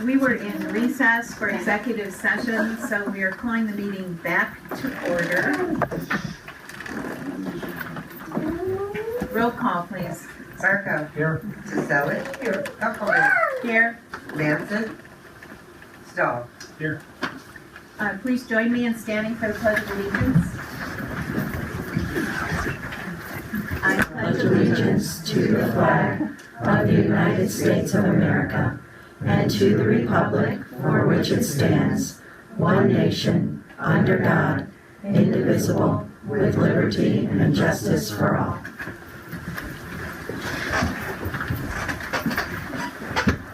We were in recess for executive session, so we are calling the meeting back to order. Roll call, please. Barco. Here. Siseli. Here. Buckeye. Here. Manson. Stahl. Here. Please join me in standing for the Pledge of Allegiance. I pledge allegiance to the flag of the United States of America and to the republic for which it stands, one nation, under God, indivisible, with liberty and justice for all.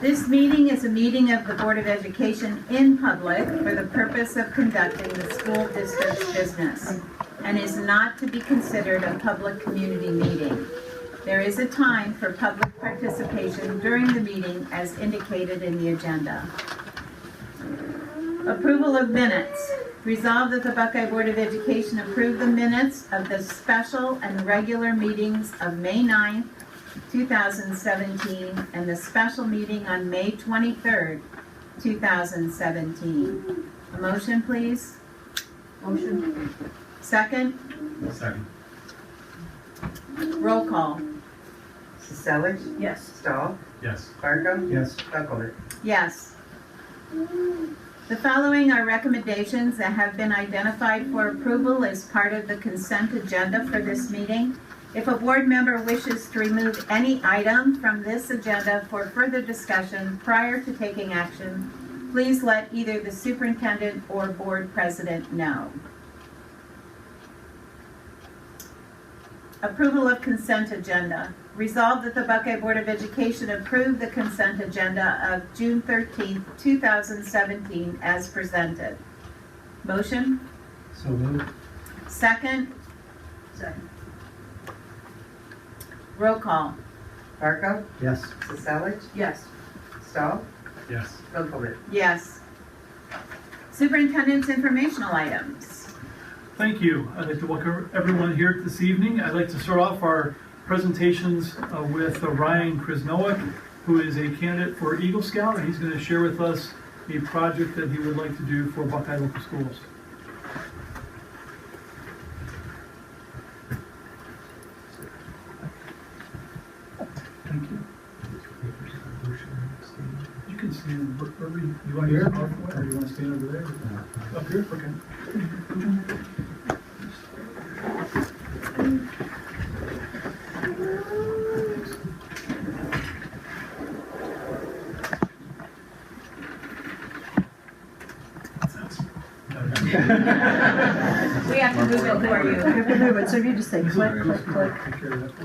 This meeting is a meeting of the Board of Education in public for the purpose of conducting the school district's business and is not to be considered a public community meeting. There is a time for public participation during the meeting as indicated in the agenda. Approval of minutes. Resolved that the Buckeye Board of Education approve the minutes of the special and regular meetings of May 9th, 2017 and the special meeting on May 23rd, 2017. A motion, please. Motion. Second. Second. Roll call. Siseli. Yes. Stahl. Yes. Barco. Yes. Buckeye. Yes. The following are recommendations that have been identified for approval as part of the consent agenda for this meeting. If a board member wishes to remove any item from this agenda for further discussion prior to taking action, please let either the superintendent or board president know. Approval of consent agenda. Resolved that the Buckeye Board of Education approve the consent agenda of June 13th, 2017 as presented. Motion? So moved. Second? Second. Roll call. Barco. Yes. Siseli. Yes. Stahl. Yes. Buckeye. Yes. Superintendent's informational items. Thank you. I'd like to welcome everyone here this evening. I'd like to start off our presentations with Ryan Krasnowick, who is a candidate for Eagle Scout, and he's going to share with us a project that he would like to do for Buckeye Local Schools. Thank you. You can stand wherever you want to use the PowerPoint, or you want to stand over there? Up here? Okay. We have to move it for you. You have to move it, so if you just say This is click, very click, cool. click. Take care of that for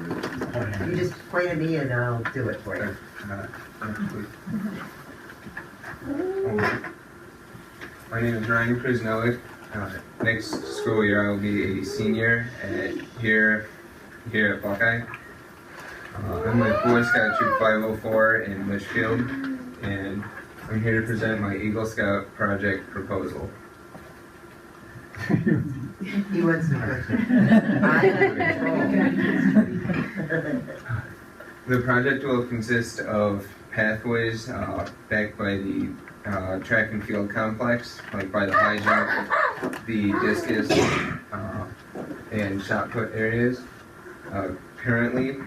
you. You just point at me and I'll do it for you. My name is Ryan Krasnowick. Next school year I will be a senior here at Buckeye. I'm with Boy Scout Troop 504 in Litchfield, and I'm here to present my Eagle Scout project proposal. He wants to. The project will consist of pathways backed by the track and field complex, like by the high jump, the discus, and shot put areas. Currently,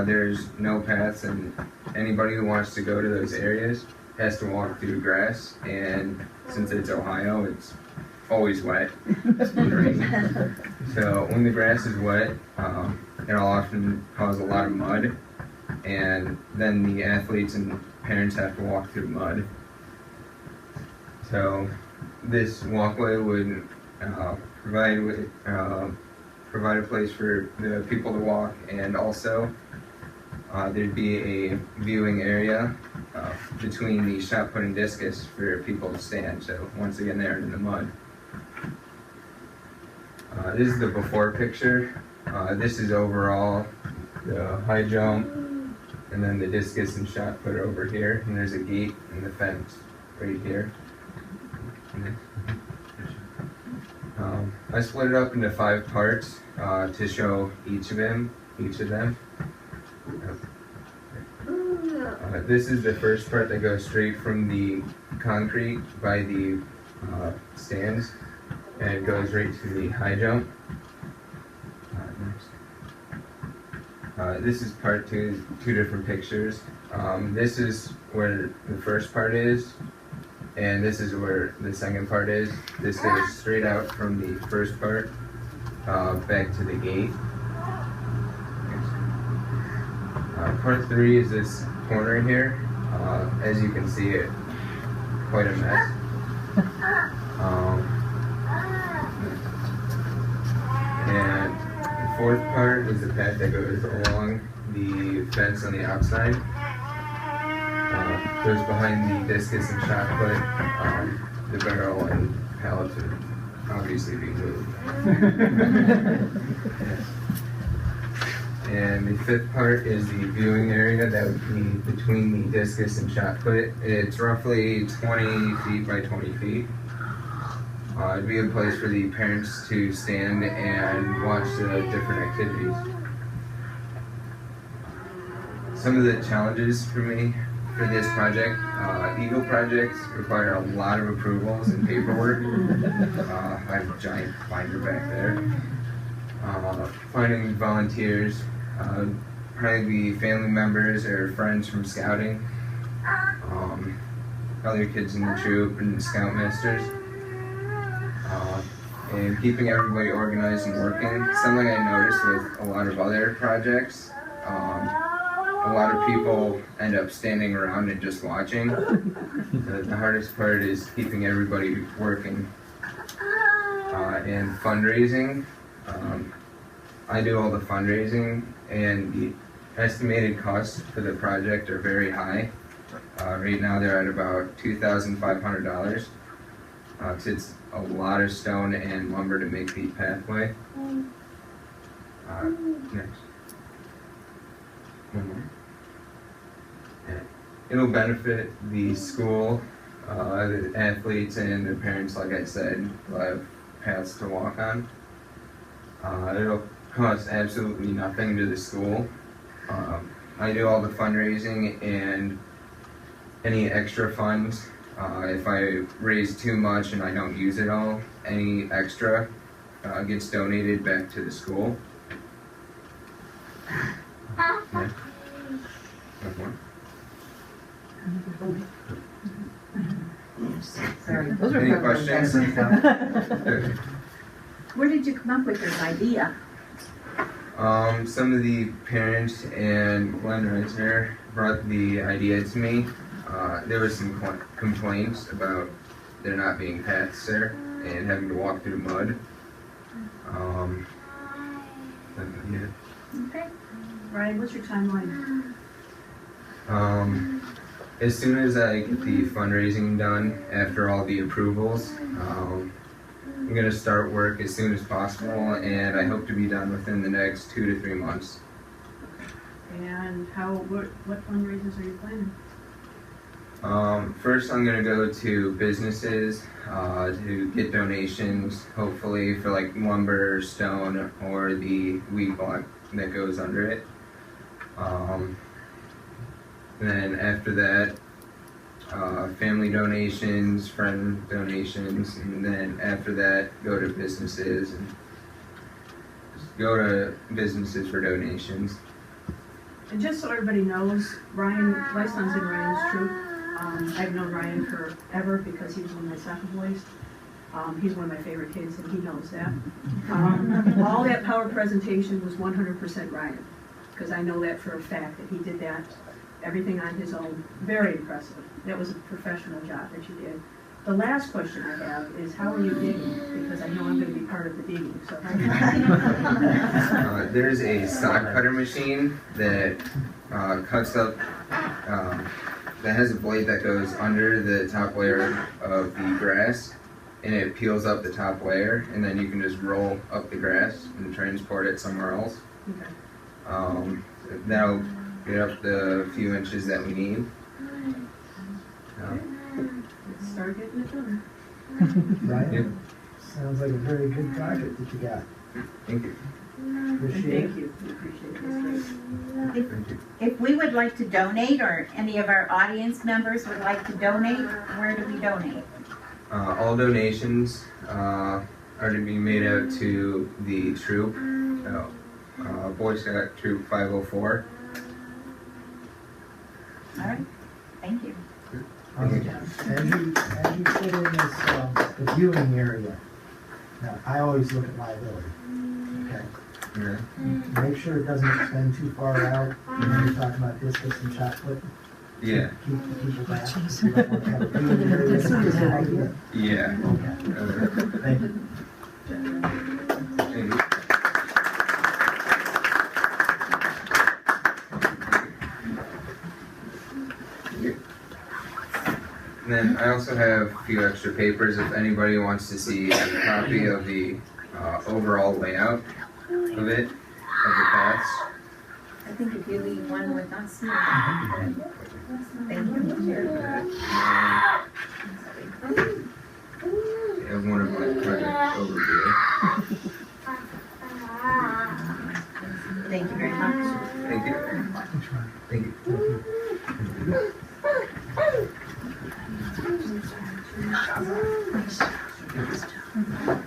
there's no paths, and anybody who wants to go to those areas has to walk through grass, and since it's Ohio, it's always wet. So when the grass is wet, it'll often cause a lot of mud, and then the athletes and parents have to walk through mud. So this walkway would provide a place for the people to walk, and also there'd be a viewing area between the shot put and discus for people to stand. So once again, they're in the mud. This is the before picture. This is overall the high jump, and then the discus and shot put over here, and there's a gate and the fence right here. I split it up into 5 parts to show each of them. This is the first part that goes straight from the concrete by the stands and goes right to the high jump. This is part two different pictures. This is where the first part is, and this is where the second part is. This goes straight out from the first part back to the gate. Part three is this corner here. As you can see, it quite a mess. And the fourth part is the path that goes along the fence on the outside. Goes behind the discus and shot put. The barrel and pallets are obviously being moved. And the fifth part is the viewing area that would be between the discus and shot put. It's roughly 20 feet by 20 feet. It'd be a place for the parents to stand and watch the different activities. Some of the challenges for me for this project, Eagle projects require a lot of approvals and paperwork. I have a giant binder back there. Finding volunteers, probably family members or friends from scouting, other kids in the troop and scoutmasters, and keeping everybody organized and working. Something I noticed with a lot of other projects, a lot of people end up standing around and just watching. The hardest part is keeping everybody working. And fundraising. I do all the fundraising, and the estimated costs for the project are very high. Right now they're at about $2,500. It's a lot of stone and lumber to make the pathway. Next. One more. Yeah. It'll benefit the school, the athletes, and their parents, like I said. Will have paths to walk on. It'll cost absolutely nothing to the school. I do all the fundraising, and any extra funds, if I raise too much and I don't use it all, any extra gets donated back to the school. Yeah. Sorry. Any questions? Where did you come up with this idea? Some of the parents and Glenn Reisner brought the idea to me. There was some complaints about there not being paths there and having to walk through mud. Yeah. Okay. Ryan, what's your timeline? As soon as I get the fundraising done, after all the approvals, I'm going to start work as soon as possible, and I hope to be done within the next 2 to 3 months. And what fundraisers are you planning? First, I'm going to go to businesses to get donations, hopefully for like lumber, stone, or the weed block that goes under it. Then after that, family donations, friend donations, and then after that, go to businesses and just go to businesses for donations. And just so everybody knows, Ryan, my son's in Ryan's troop. I've known Ryan forever because he was one of my soccer boys. He's one of my favorite kids, and he knows that. All that power presentation was 100% Ryan, because I know that for a fact that he did that, everything on his own. Very impressive. That was a professional job that you did. The last question I have is, how are you digging? Because I know I'm going to be part of the digging. So how are you digging? There's a sock cutter machine that cuts up, that has a blade that goes under the top layer of the grass, and it peels up the top layer, and then you can just roll up the grass and transport it somewhere else. Okay. That'll get up the few inches that we need. Let's start getting it done. Right? Yep. Sounds like a very good project that you got. Thank you. Appreciate it. Thank you, we appreciate this. Thank you. If we would like to donate, or any of our audience members would like to donate, where do we donate? All donations are to be made out to the troop, Boy Scout Troop 504. All right, thank you. As you put in this, the viewing area, now, I always look at liability, okay? Yeah. Make sure it doesn't extend too far out, you know, you're talking about discus and shot put. Yeah. Keep the people back. You don't want to have a viewing area that's just like that. Yeah. Thank you. Thank you. And then I also have a few extra papers if anybody wants to see a copy of the overall layout of it, of the paths. I think if you leave one with us, thank you. I have one of my project overview. Thank you very much. Thank you. Thank you.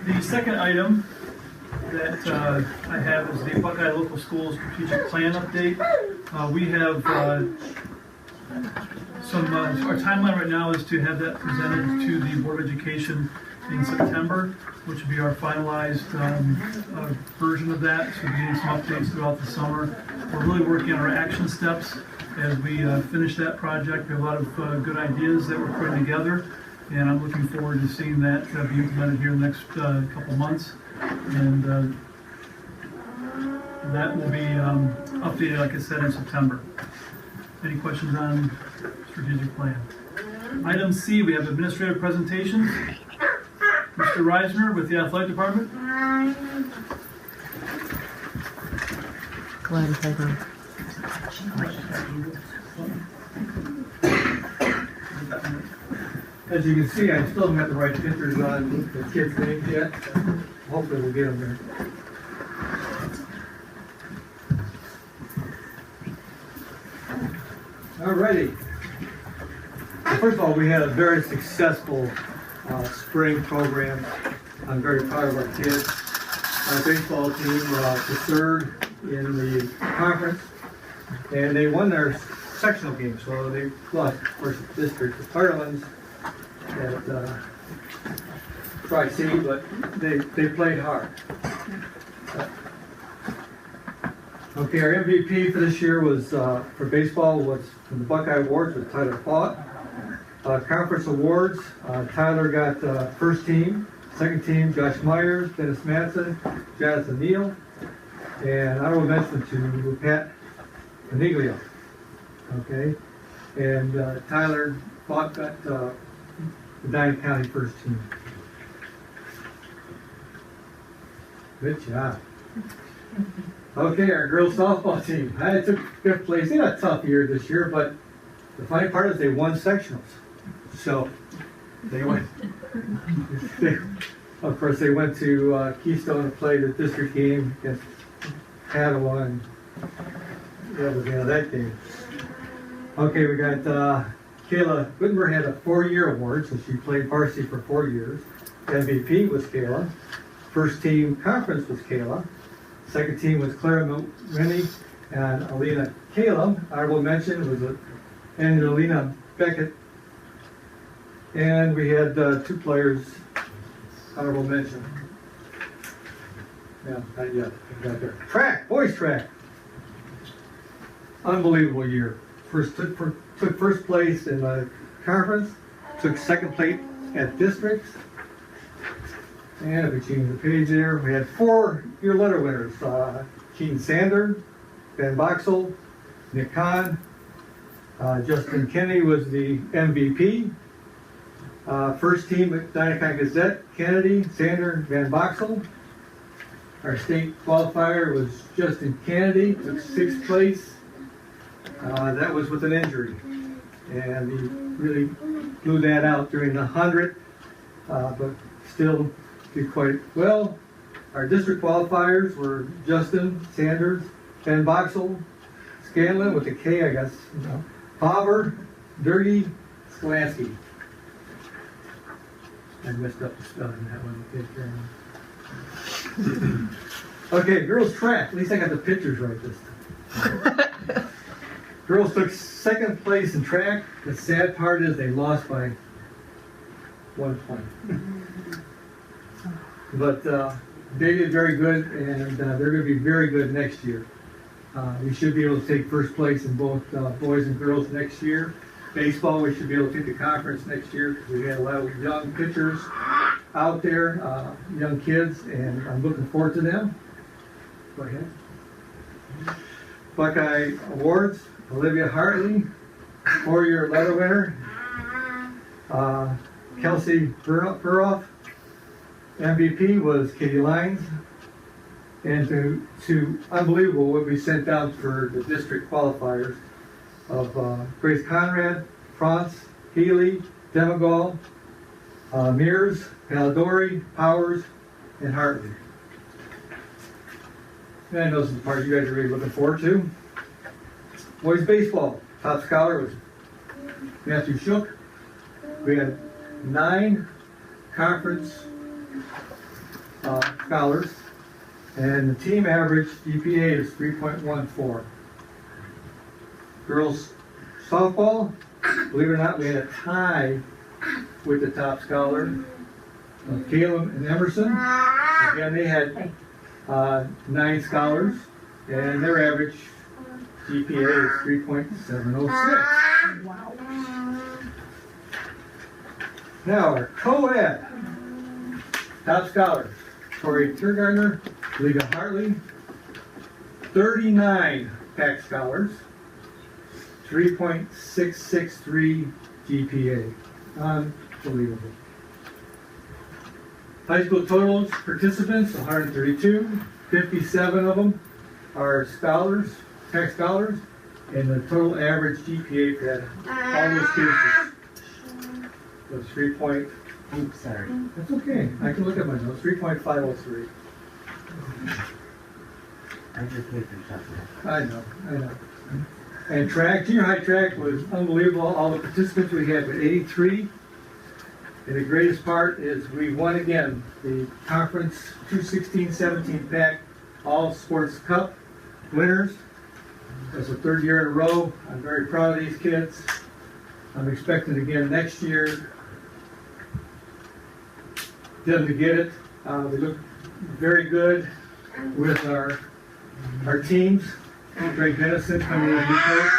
The second item that I have is the Buckeye Local Schools Strategic Plan Update. We have our timeline right now is to have that presented to the Board of Education in September, which will be our finalized version of that. So we're getting some updates throughout the summer. We're really working on our action steps as we finish that project. We have a lot of good ideas that we're putting together, and I'm looking forward to seeing that be implemented here in the next couple months. And that will be updated, like I said, in September. Any questions on strategic plan? Item C, we have administrative presentations. Mr. Reisner with the athletic department. Glenn, hold on. As you can see, I still haven't got the right pictures on the kids' names yet. Hopefully we'll get them there. Alrighty. First of all, we had a very successful spring program. I'm very proud of our kids. Our baseball team was third in the conference, and they won their sectional game. So they lost, of course, the district of Ireland's at Tri-C, but they played hard. Okay, our MVP for this year was for baseball was from the Buckeye Awards with Tyler Fought. Conference awards, Tyler got first team, second team Josh Myers, Dennis Madsen, Jonathan Neal, and honorable mention to Pat Caniglio. Okay, and Tyler Fought got the Medina County first team. Good job. Okay, our girls softball team. I took fifth place. They had a tough year this year, but the funny part is they won sectionals. So they went. Of course, they went to Keystone to play the district game against Padua, and that was the end of that game. Okay, we got Kayla Whitmer had a 4-year award, so she played varsity for 4 years. MVP was Kayla. First team conference was Kayla. Second team was Clara Rennie and Alina Caleb. Honorable mention was Angelina Beckett. And we had 2 players, honorable mention. Yeah, not yet. Got there. Track, boys track. Unbelievable year. Took first place in the conference, took second place at districts. And if we change the page there, we had 4-year letter winners. Keaton Sander, Ben Boxell, Nick Kahn, Justin Kennedy was the MVP. First team at Dynacock Gazette, Kennedy, Sander, Van Boxell. Our state qualifier was Justin Kennedy, took 6th place. That was with an injury. And he really blew that out during the 100, but still did quite well. Our district qualifiers were Justin Sanders, Ben Boxel, Scanlon with a K, I guess, Faber, Dirty, Skolansky. I messed up the spelling that one. Okay, girls track. At least I got the pictures right this time. Girls took second place in track. The sad part is they lost by 1 point. But they did very good, and they're going to be very good next year. We should be able to take first place in both boys and girls next year. Baseball, we should be able to take the conference next year because we had a lot of young pitchers out there, young kids, and I'm looking forward to them. Go ahead. Buckeye Awards, Olivia Hartley, 4-year letter winner. Kelsey Burhoff, MVP was Katie Lyons. And to unbelievable what we sent out for the district qualifiers of Grace Conrad, France, Healy, Demagol, Mears, Palidori, Powers, and Hartley. And I know this is the part you guys are really looking forward to. Boys baseball, top scholar was Matthew Shook. We had 9 conference scholars, and the team average GPA is 3.14. Girls softball, believe it or not, we had a tie with the top scholar, Caleb and Emerson. Again, they had 9 scholars, and their average GPA is 3.706. Wow. Now, our co-ed top scholars, Corey Tiergartner, Liga Hartley, 39 PAC scholars, 3.663 GPA. Unbelievable. High school totals, participants, 132. 57 of them are scholars, PAC scholars, and the total average GPA for that, all those cases was 3. Oops, sorry. That's okay. I can look at my notes. 3.503. I just hate your stuff. I know. And track, junior high track was unbelievable. All the participants we had were 83. And the greatest part is we won again the conference 216-17 PAC All Sports Cup winners. That's the 3rd year in a row. I'm very proud of these kids. I'm expecting again next year them to get it. They look very good with our teams. Greg Dennison coming in as new coach.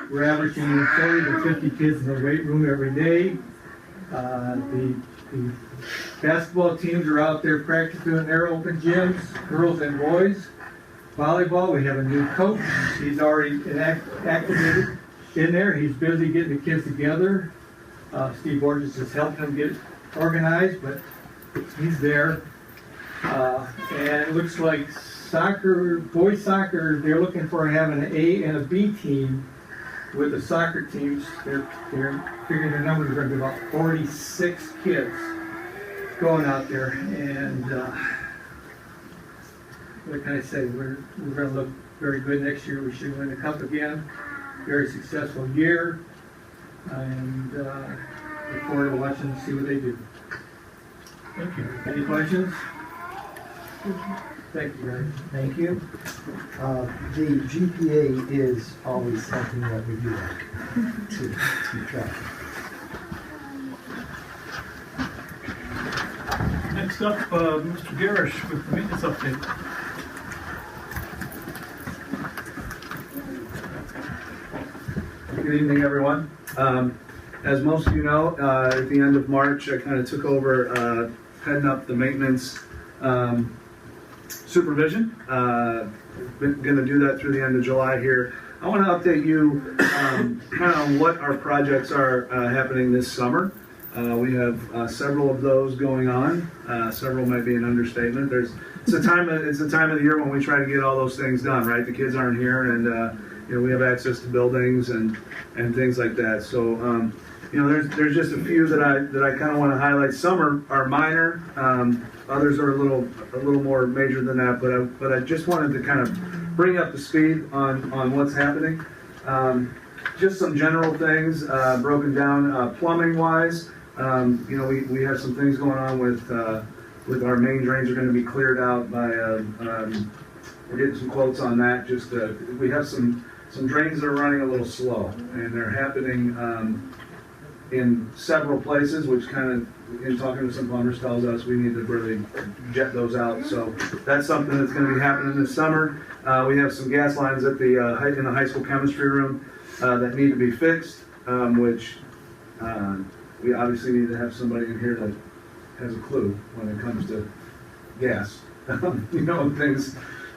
We're averaging 40 to 50 kids in the weight room every day. The basketball teams are out there practicing in their open gyms, girls and boys. Volleyball, we have a new coach. He's already activated in there. He's busy getting the kids together. Steve Borges has helped him get organized, but he's there. And it looks like soccer, boys soccer, they're looking for having an A and a B team with the soccer teams. They're figuring their numbers are going to be about 46 kids going out there. And what can I say? We're going to look very good next year. We should win the cup again. Very successful year. And look forward to watching and see what they do. Thank you. Any questions? Thank you, guys. Thank you. The GPA is always something that we do like to keep track of. Next up, Mr. Garish with the maintenance update. Good evening, everyone. As most of you know, at the end of March, I kind of took over heading up the maintenance supervision. Been going to do that through the end of July here. I want to update you kind of on what our projects are happening this summer. We have several of those going on. Several might be an understatement. It's a time of the year when we try to get all those things done, right? The kids aren't here, and we have access to buildings and things like that. So there's just a few that I kind of want to highlight. Some are minor, others are a little more major than that. But I just wanted to kind of bring up the speed on what's happening. Just some general things broken down plumbing wise. We have some things going on with our main drains are going to be cleared out by. We're getting some quotes on that. We have some drains that are running a little slow, and they're happening in several places, which kind of, in talking to some plumbers, tells us we need to really jet those out. So that's something that's going to be happening this summer. We have some gas lines at in the high school chemistry room that need to be fixed, which we obviously need to have somebody in here that has a clue when it comes to gas,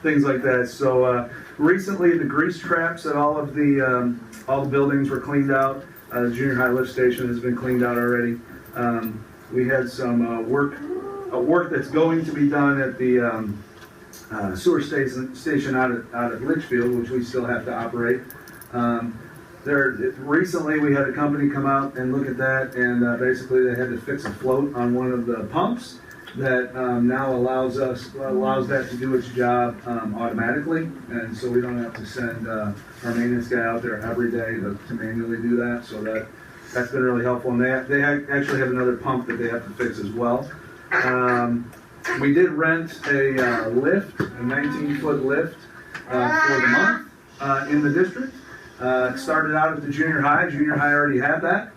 things like that. So recently, the grease traps at all the buildings were cleaned out. The junior high lift station has been cleaned out already. We had some work that's going to be done at the sewer station out at Litchfield, which we still have to operate. Recently, we had a company come out and look at that, and basically they had to fix a float on one of the pumps that now allows that to do its job automatically, and so we don't have to send our maintenance guy out there every day to manually do that. So that's been really helpful. And they actually have another pump that they have to fix as well. We did rent a lift, a 19-foot lift for the month in the district. It started out at the junior high. Junior high already had that.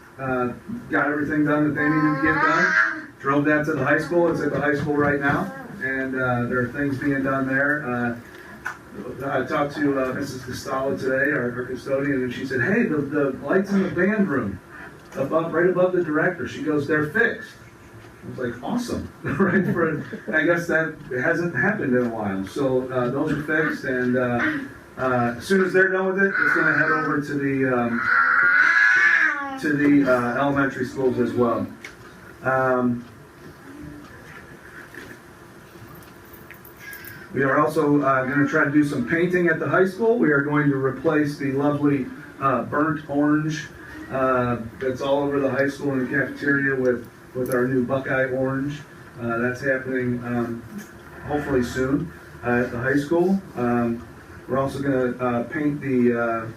Got everything done that they needed to get done. Drove that to the high school. It's at the high school right now, and there are things being done there. I talked to Mrs. Costalla today, our custodian, and she said, "Hey, the lights in the band room, right above the director." She goes, "They're fixed." I was like, "Awesome!" Right? I guess that hasn't happened in a while. So those are fixed, and as soon as they're done with it, it's going to head over to the elementary schools as well. We are also going to try to do some painting at the high school. We are going to replace the lovely burnt orange that's all over the high school and the cafeteria with our new Buckeye orange. That's happening hopefully soon at the high school. We're also going to paint the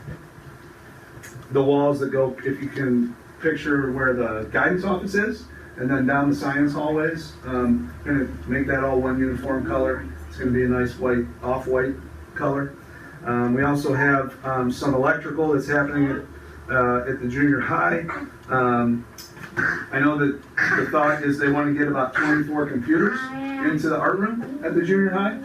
walls that go, if you can picture where the guidance office is, and then down the science hallways. Going to make that all one uniform color. It's going to be a nice white, off-white color. We also have some electrical that's happening at the junior high. I know that the thought is they want to get about 24 computers into the art room at the junior high.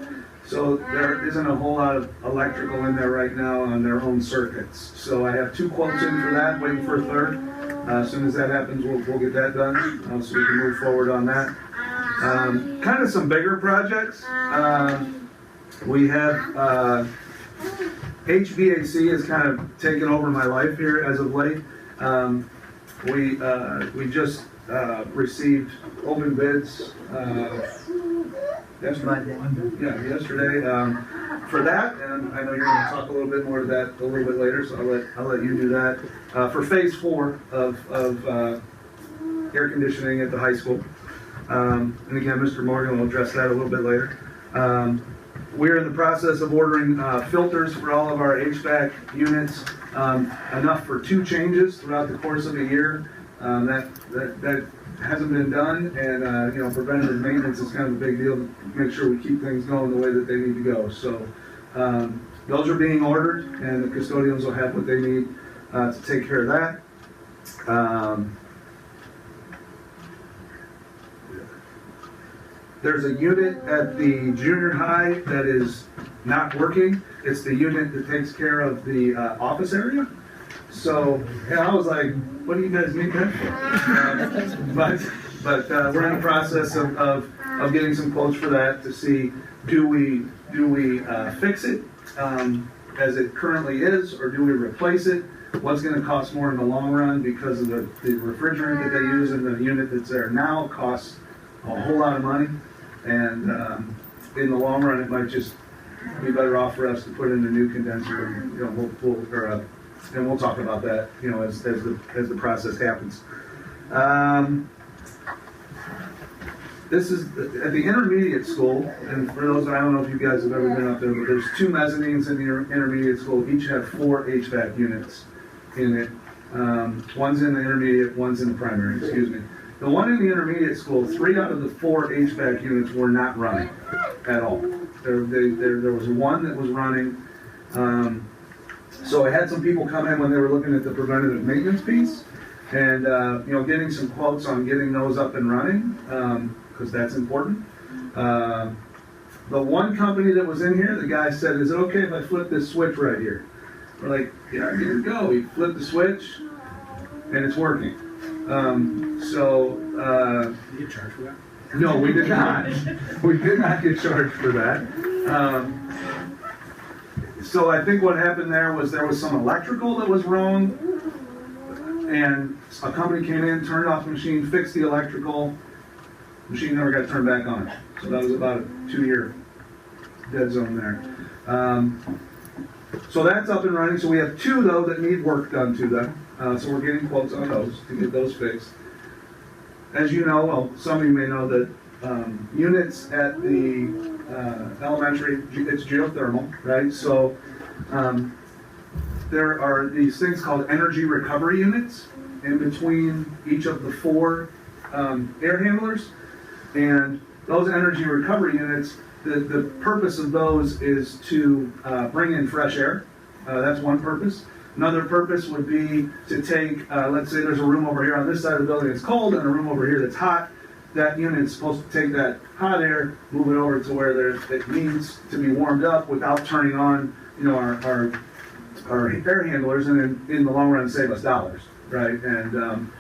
So there isn't a whole lot of electrical in there right now on their own circuits. So I have 2 quotes in for that, waiting for a third. As soon as that happens, we'll get that done, so we can move forward on that. Kind of some bigger projects. We have HVAC has kind of taken over my life here as of late. We just received open bids yesterday for that, and I know you're going to talk a little bit more to that a little bit later, so I'll let you do that. For phase 4 of air conditioning at the high school. And again, Mr. Morgan will address that a little bit later. We're in the process of ordering filters for all of our HVAC units, enough for 2 changes throughout the course of a year. That hasn't been done, and preventative maintenance is kind of a big deal to make sure we keep things going the way that they need to go. So those are being ordered, and the custodians will have what they need to take care of that. There's a unit at the junior high that is not working. It's the unit that takes care of the office area. So I was like, what do you guys need that for? But we're in the process of getting some quotes for that to see, do we fix it as it currently is, or do we replace it? What's going to cost more in the long run, because of the refrigerant that they use in the unit that's there now costs a whole lot of money, and in the long run it might just be better off for us to put in a new condenser, or and we'll talk about that, you know, as the process happens. This is at the intermediate school, and for those, I don't know if you guys have ever been up there, but there's 2 mezzanines in the intermediate school. Each have 4 HVAC units in it. One's in the intermediate, one's in the primary, excuse me. The one in the intermediate school, 3 out of the 4 HVAC units were not running at all. There was one that was running. So I had some people come in when they were looking at the preventative maintenance piece, and you know, getting some quotes on getting those up and running, because that's important. The one company that was in here, the guy said, "Is it okay if I flip this switch right here?" We're like, "Yeah, here you go." He flipped the switch, and it's working. Did you get charged for that? No, we did not. We did not get charged for that. So I think what happened there was some electrical that was wrong, and a company came in, turned off the machine, fixed the electrical. The machine never got turned back on. So that was about a 2-year dead zone there. So that's up and running. So we have 2 though that need work done to them. So we're getting quotes on those to get those fixed. As you know, well, some of you may know that units at the elementary, it's geothermal, right? So there are these things called energy recovery units in between each of the 4 air handlers. And those energy recovery units, the purpose of those is to bring in fresh air. That's one purpose. Another purpose would be to take, let's say there's a room over here on this side of the building that's cold and a room over here that's hot. That unit is supposed to take that hot air, move it over to where it needs to be warmed up without turning on, you know, our air handlers, and in the long run save us dollars, right? And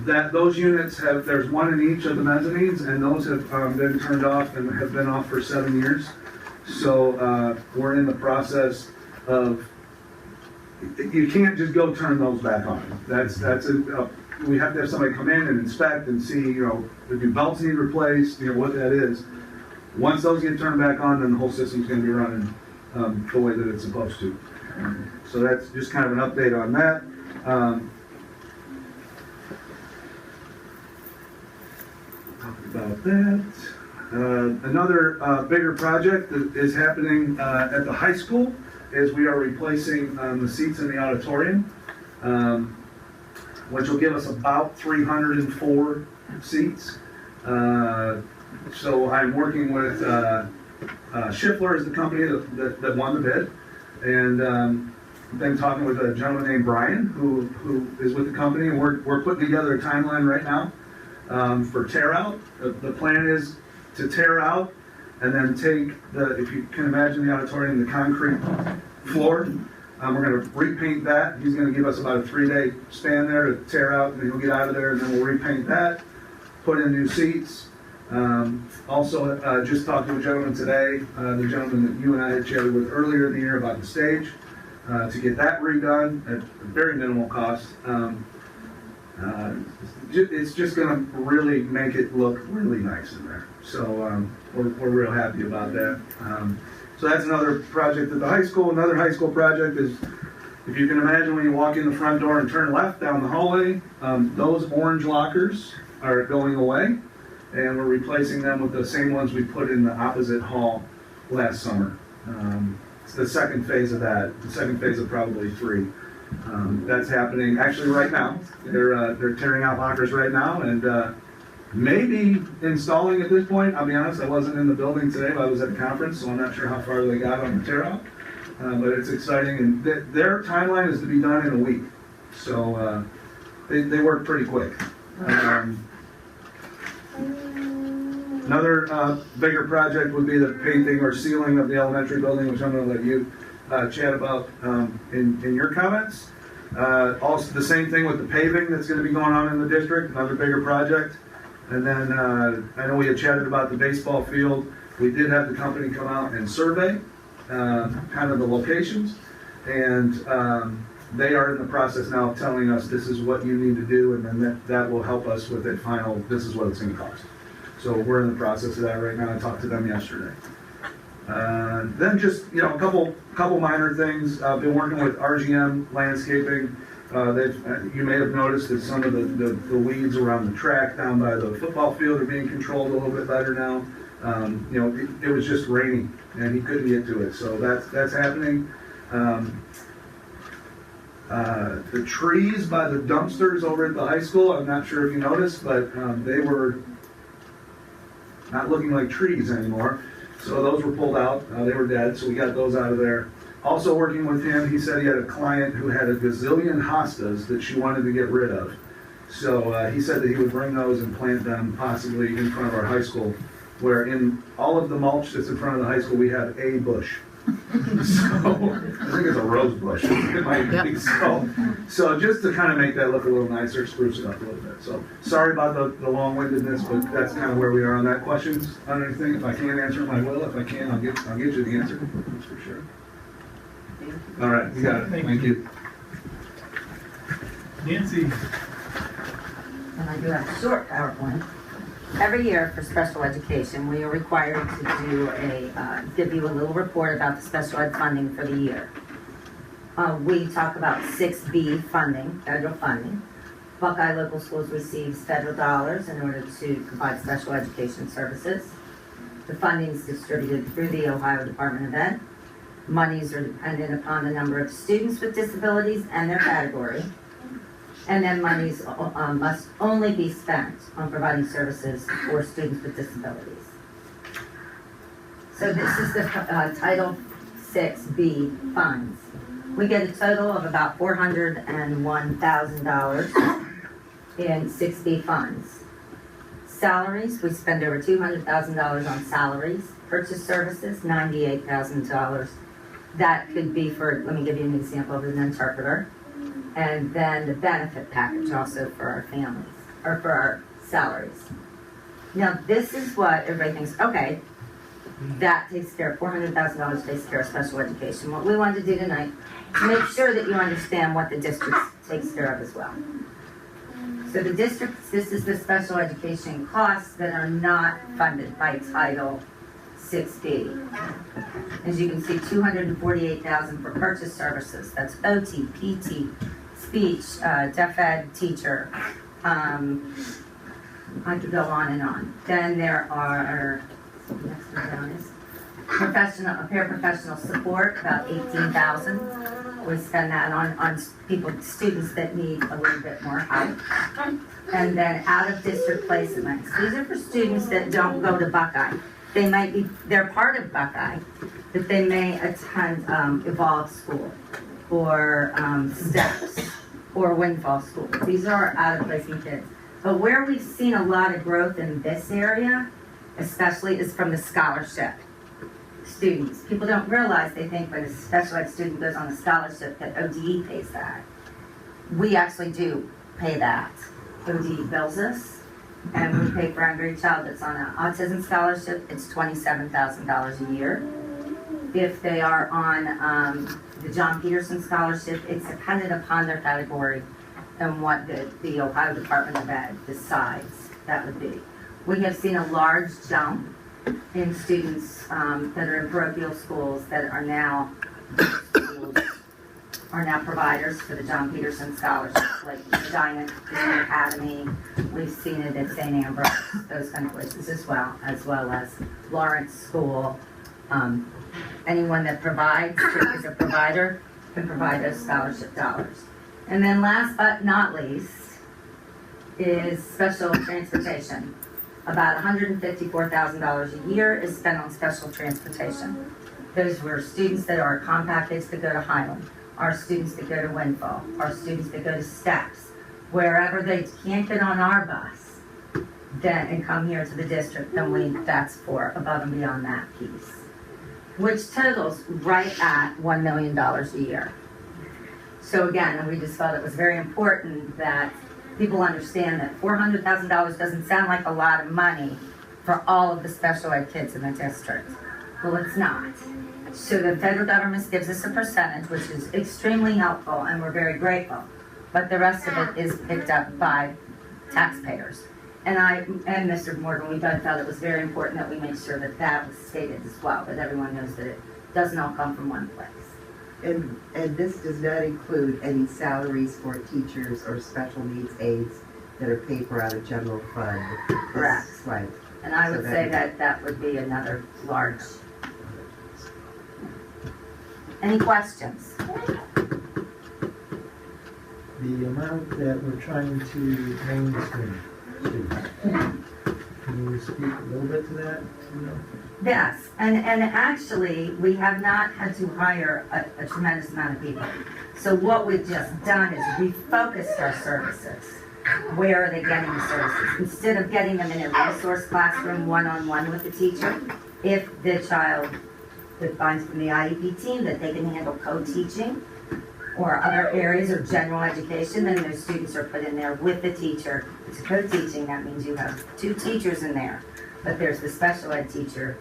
those units there's one in each of the mezzanines, and those have been turned off and have been off for 7 years. So we're in the process of. You can't just go turn those back on. We have to have somebody come in and inspect and see, you know, if belts need replaced, you know, what that is. Once those get turned back on, then the whole system's going to be running the way that it's supposed to. So that's just kind of an update on that. Talk about that. Another bigger project that is happening at the high school is we are replacing the seats in the auditorium, which will give us about 304 seats. So I'm working with Schiffler is the company that won the bid, and been talking with a gentleman named Brian who is with the company, and we're putting together a timeline right now for tear out. The plan is to tear out and then take if you can imagine the auditorium, the concrete floor. We're going to repaint that. He's going to give us about a 3-day span there to tear out, and then he'll get out of there, and then we'll repaint that, put in new seats. Also, just talked to a gentleman today, the gentleman that you and I had chatted with earlier in the year about the stage, to get that redone at very minimal cost. It's just going to really make it look really nice in there. So we're real happy about that. So that's another project at the high school. Another high school project is, if you can imagine, when you walk in the front door and turn left down the hallway, those orange lockers are going away, and we're replacing them with the same ones we put in the opposite hall last summer. It's the second phase of that, the second phase of probably 3. That's happening actually right now. They're tearing out lockers right now, and maybe installing at this point. I'll be honest, I wasn't in the building today, but I was at a conference, so I'm not sure how far they got on the tear out. But it's exciting, and their timeline is to be done in a week. So they work pretty quick. Another bigger project would be the painting or sealing of the elementary building, which I'm going to let you chat about in your comments. Also, the same thing with the paving that's going to be going on in the district, another bigger project. And then I know we had chatted about the baseball field. We did have the company come out and survey kind of the locations, and they are in the process now of telling us this is what you need to do, and then that will help us with it final, this is what it's going to cost. So we're in the process of that right now. I talked to them yesterday. Then just, a couple minor things. I've been working with RGM Landscaping. You may have noticed that some of the weeds around the track down by the football field are being controlled a little bit better now. It was just raining and he couldn't get to it, so that's happening. The trees by the dumpsters over at the high school, I'm not sure if you noticed, but they were not looking like trees anymore. So those were pulled out. They were dead, so we got those out of there. Also working with him, he said he had a client who had a gazillion hostas that she wanted to get rid of. So he said that he would bring those and plant them possibly in front of our high school, where in all of the mulch that's in front of the high school, we have a bush. So I think it's a rose bush. It might be. So just to kind of make that look a little nicer, spruce it up a little bit. So sorry about the long-windedness, but that's kind of where we are on that. Questions on anything? If I can't answer them, I will. If I can, I'll get you the answer. That's for sure. All right, you got it. Thank you. Nancy, And I do have a short PowerPoint. Every year for special education, we are required to give you a little report about the special ed funding for the year. We talk about 6B funding, federal funding. Buckeye Local Schools receives federal dollars in order to provide special education services. The funding is distributed through the Ohio Department of Ed. Monies are dependent upon the number of students with disabilities and their category. And then monies must only be spent on providing services for students with disabilities. So this is the Title 6B funds. We get a total of about $401,000 in 6B funds. Salaries, we spend over $200,000 on salaries. Purchase services, $98,000. That could be for, let me give you an example of an interpreter. And then the benefit package also for our families, or for our salaries. Now, this is what everybody thinks, okay, that takes care of, $400,000 takes care of special education. What we wanted to do tonight is make sure that you understand what the district takes care of as well. So the district, this is the special education costs that are not funded by Title 6B. As you can see, $248,000 for purchase services. That's OT, PT, speech, deaf ed teacher. I could go on and on. Then there are, next one down is paraprofessional support, about $18,000. We spend that on students that need a little bit more help. And then out of district placements. These are for students that don't go to Buckeye. They're part of Buckeye, but they may attend Evolve School or STEPS or Windfall School. These are our out-of-placement kids. But where we've seen a lot of growth in this area, especially, is from the scholarship students. People don't realize, they think when a special ed student goes on a scholarship that ODE pays that. We actually do pay that. ODE bills us. And we pay for every child that's on an autism scholarship, it's $27,000 a year. If they are on the John Peterson scholarship, it's dependent upon their category and what the Ohio Department of Ed decides that would be. We have seen a large jump in students that are in parochial schools that are now providers for the John Peterson scholarships, like Giant Academy. We've seen it at St. Ambrose, those kind of places as well as Lawrence School. Anyone that is a provider can provide those scholarship dollars. And then last but not least is special transportation. About $154,000 a year is spent on special transportation. Those were students that are compact kids that go to Highland, our students that go to Windfall, our students that go to STEPS, wherever they can't get on our bus and come here to the district, then that's for above and beyond that piece, which totals right at $1 million a year. So again, we just felt it was very important that people understand that $400,000 doesn't sound like a lot of money for all of the special ed kids in the district. Well, it's not. So the federal government gives us a percentage, which is extremely helpful, and we're very grateful. But the rest of it is picked up by taxpayers. and Mr. Morgan, we both felt it was very important that we make sure that that was stated as well, that everyone knows that it doesn't all come from one place. And this does not include any salaries for teachers or special needs aides that are paid for out of general fund. Correct. This slide. And I So would that- say that that would be another large. Any questions? The amount that we're trying to mainstream students. Can you speak a little bit to that? Yes, and actually, we have not had to hire a tremendous amount of people. So what we've just done is refocused our services. Where are they getting the services? Instead of getting them in a resource classroom one-on-one with the teacher, if the child finds from the IEP team that they can handle co-teaching or other areas of general education, then those students are put in there with the teacher. It's co-teaching, that means you have two teachers in there, but there's the special ed teacher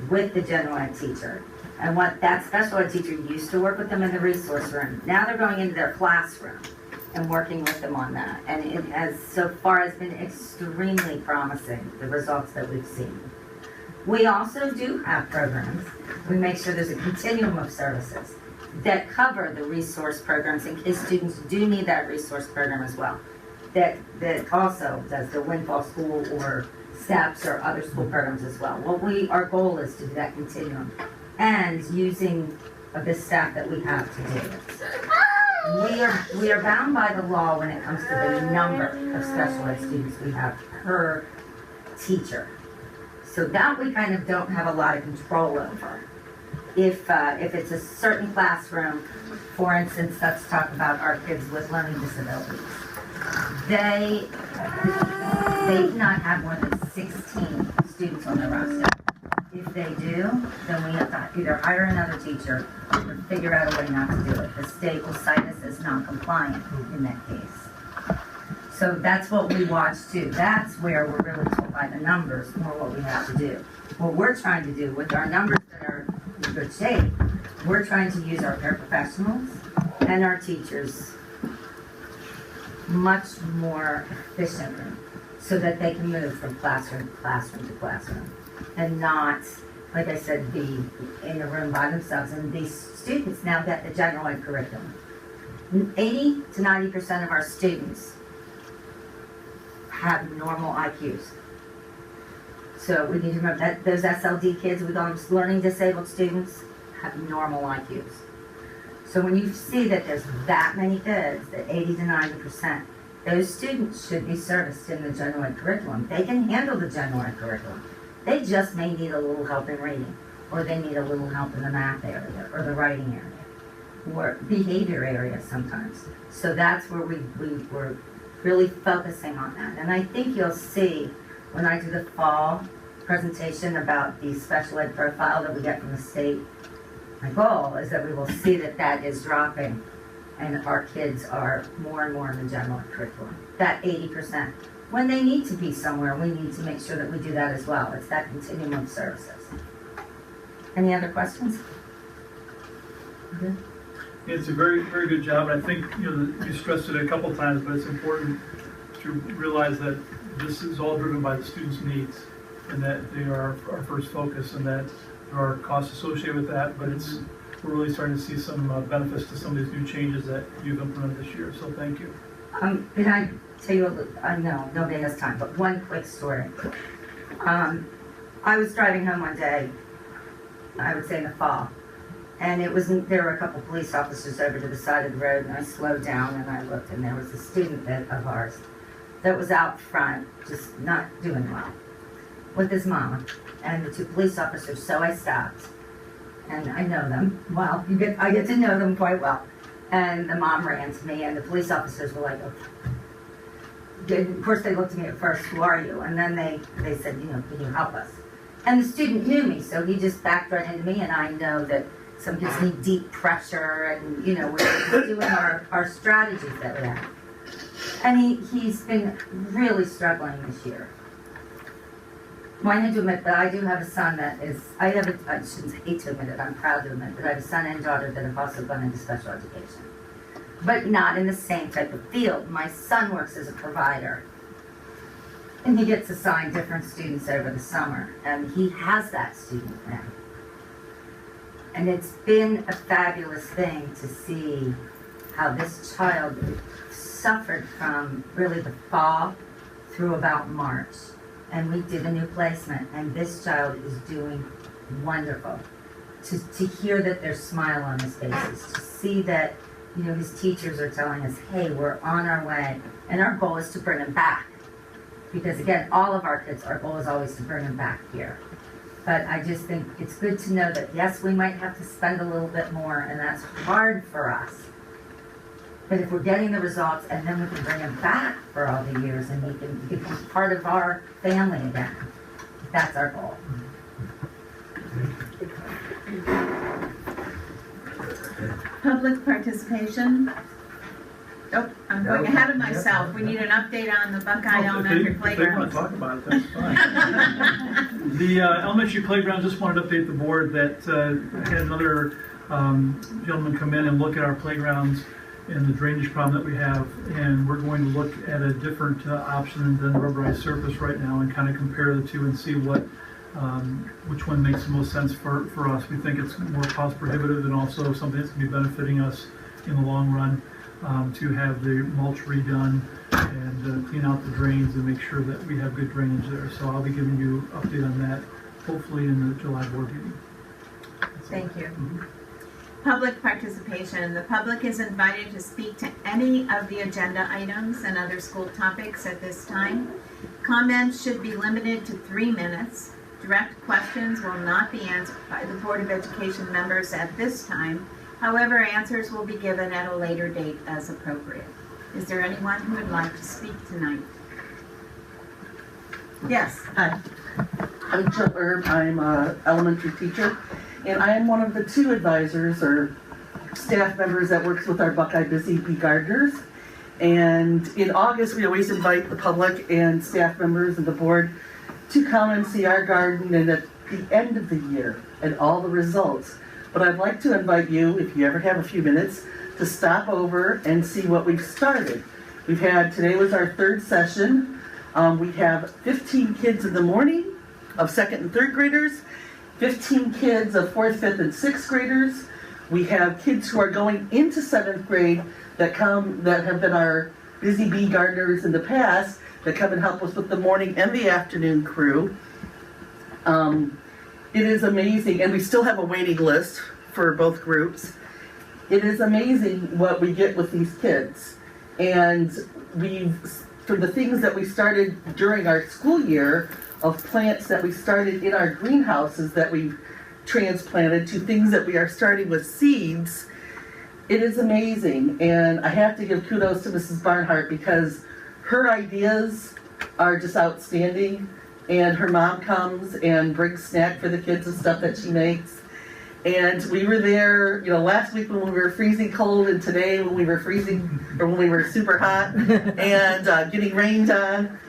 with the general ed teacher. And what that special ed teacher used to work with them in the resource room, now they're going into their classroom and working with them on that. And it has, so far, has been extremely promising, the results that we've seen. We also do have programs. We make sure there's a continuum of services that cover the resource programs in case students do need that resource program as well. That also does the Windfall School or STEPS or other school programs as well. Our goal is to do that continuum and using the staff that we have to do it. We are bound by the law when it comes to the number of special ed students we have per teacher. So that we kind of don't have a lot of control over. If it's a certain classroom, for instance, let's talk about our kids with learning disabilities. They do not have more than 16 students on the roster. If they do, then we have to either hire another teacher or figure out a way not to do it. The state will cite us as non-compliant in that case. So that's what we watch too. That's where we're really told by the numbers more what we have to do. What we're trying to do with our numbers that are in good shape, we're trying to use our paraprofessionals and our teachers much more efficiently so that they can move from classroom to classroom to classroom and not, like I said, be in a room by themselves. And these students now get the general ed curriculum. 80 to 90% of our students have normal IQs. So we need to remember that those SLD kids, we call them learning disabled students, have normal IQs. So when you see that there's that many kids, that 80 to 90%, those students should be serviced in the general ed curriculum. They can handle the general ed curriculum. They just may need a little help in reading, or they need a little help in the math area, or the writing area, or behavior area sometimes. So that's where we're really focusing on that. And I think you'll see when I do the fall presentation about the special ed profile that we get from the state, my goal is that we will see that that is dropping and our kids are more and more in the general ed curriculum. That 80%. When they need to be somewhere, we need to make sure that we do that as well. It's that continuum of services. Any other questions? Good. It's a very, very good job. And I think, you stressed it a couple times, but it's important to realize that this is all driven by the students' needs and that they are our first focus and that there are costs associated with that, but we're really starting to see some benefits to some of these new changes that you've implemented this year, so thank you. Can I tell you no, nobody has time, but one quick story. I was driving home one day, I would say in the fall, and there were a couple police officers over to the side of the road, and I slowed down and I looked, and there was a student of ours that was out front, just not doing well, with his mom and the two police officers. So I stopped, and I know them well. I get to know them quite well. And the mom ran to me, and the police officers were like, okay. Of course, they looked at me at first, who are you? And then they said, can you help us? And the student knew me, so he just backed right into me, and I know that some kids need deep pressure, and, we're doing our strategies that we have. And he's been really struggling this year. Well, I need to admit that I do have a son that is, I shouldn't hate to admit it, I'm proud to admit that I have a son and daughter that have also gone into special education. But not in the same type of field. My son works as a provider. And he gets assigned different students over the summer, and he has that student now. And it's been a fabulous thing to see how this child suffered from really the fall through about March. And we did a new placement, and this child is doing wonderful. To hear that there's smile on his faces, to see that, you know, his teachers are telling us, hey, we're on our way. And our goal is to bring him back. Because again, all of our kids, our goal is always to bring them back here. But I just think it's good to know that, yes, we might have to spend a little bit more, and that's hard for us. But if we're getting the results, and then we can bring them back for all the years, and he can be part of our family again. That's our goal. Public participation. Oh, I'm going ahead of myself. We need an update on the Buckeye Elementary If they want playground. to talk about it, that's fine. The elementary playground, just wanted to update the board that I had another gentleman come in and look at our playgrounds and the drainage problem that we have, and we're going to look at a different option than rubberized surface right now and kind of compare the two and see which one makes the most sense for us. We think it's more cost prohibitive and also something that's going to be benefiting us in the long run, to have the mulch redone and clean out the drains and make sure that we have good drainage there. So I'll be giving you an update on that, hopefully in the July board meeting. Thank you. Public participation. The public is invited to speak to any of the agenda items and other school topics at this time. Comments should be limited to 3 minutes. Direct questions will not be answered by the Board of Education members at this time. However, answers will be given at a later date as appropriate. Is there anyone who would like to speak tonight? Yes. Hi, I'm Jill Erb. I'm an elementary teacher, and I am one of the 2 advisors or staff members that works with our Buckeye Busy Bee Gardeners. And in August, we always invite the public and staff members and the board to come and see our garden and at the end of the year and all the results. But I'd like to invite you, if you ever have a few minutes, to stop over and see what we've started. Today was our 3rd session. We have 15 kids in the morning of 2nd and 3rd graders, 15 kids of 4th, 5th, and 6th graders. We have kids who are going into 7th grade that have been our busy bee gardeners in the past, that come and help us with the morning and the afternoon crew. It is amazing, and we still have a waiting list for both groups. It is amazing what we get with these kids. And for the things that we started during our school year, of plants that we started in our greenhouses that we've transplanted to things that we are starting with seeds, it is amazing. And I have to give kudos to Mrs. Barnhart because her ideas are just outstanding. And her mom comes and brings snack for the kids and stuff that she makes. And we were there, last week when we were freezing cold, and today when we were freezing, or when we were super hot and getting rained on.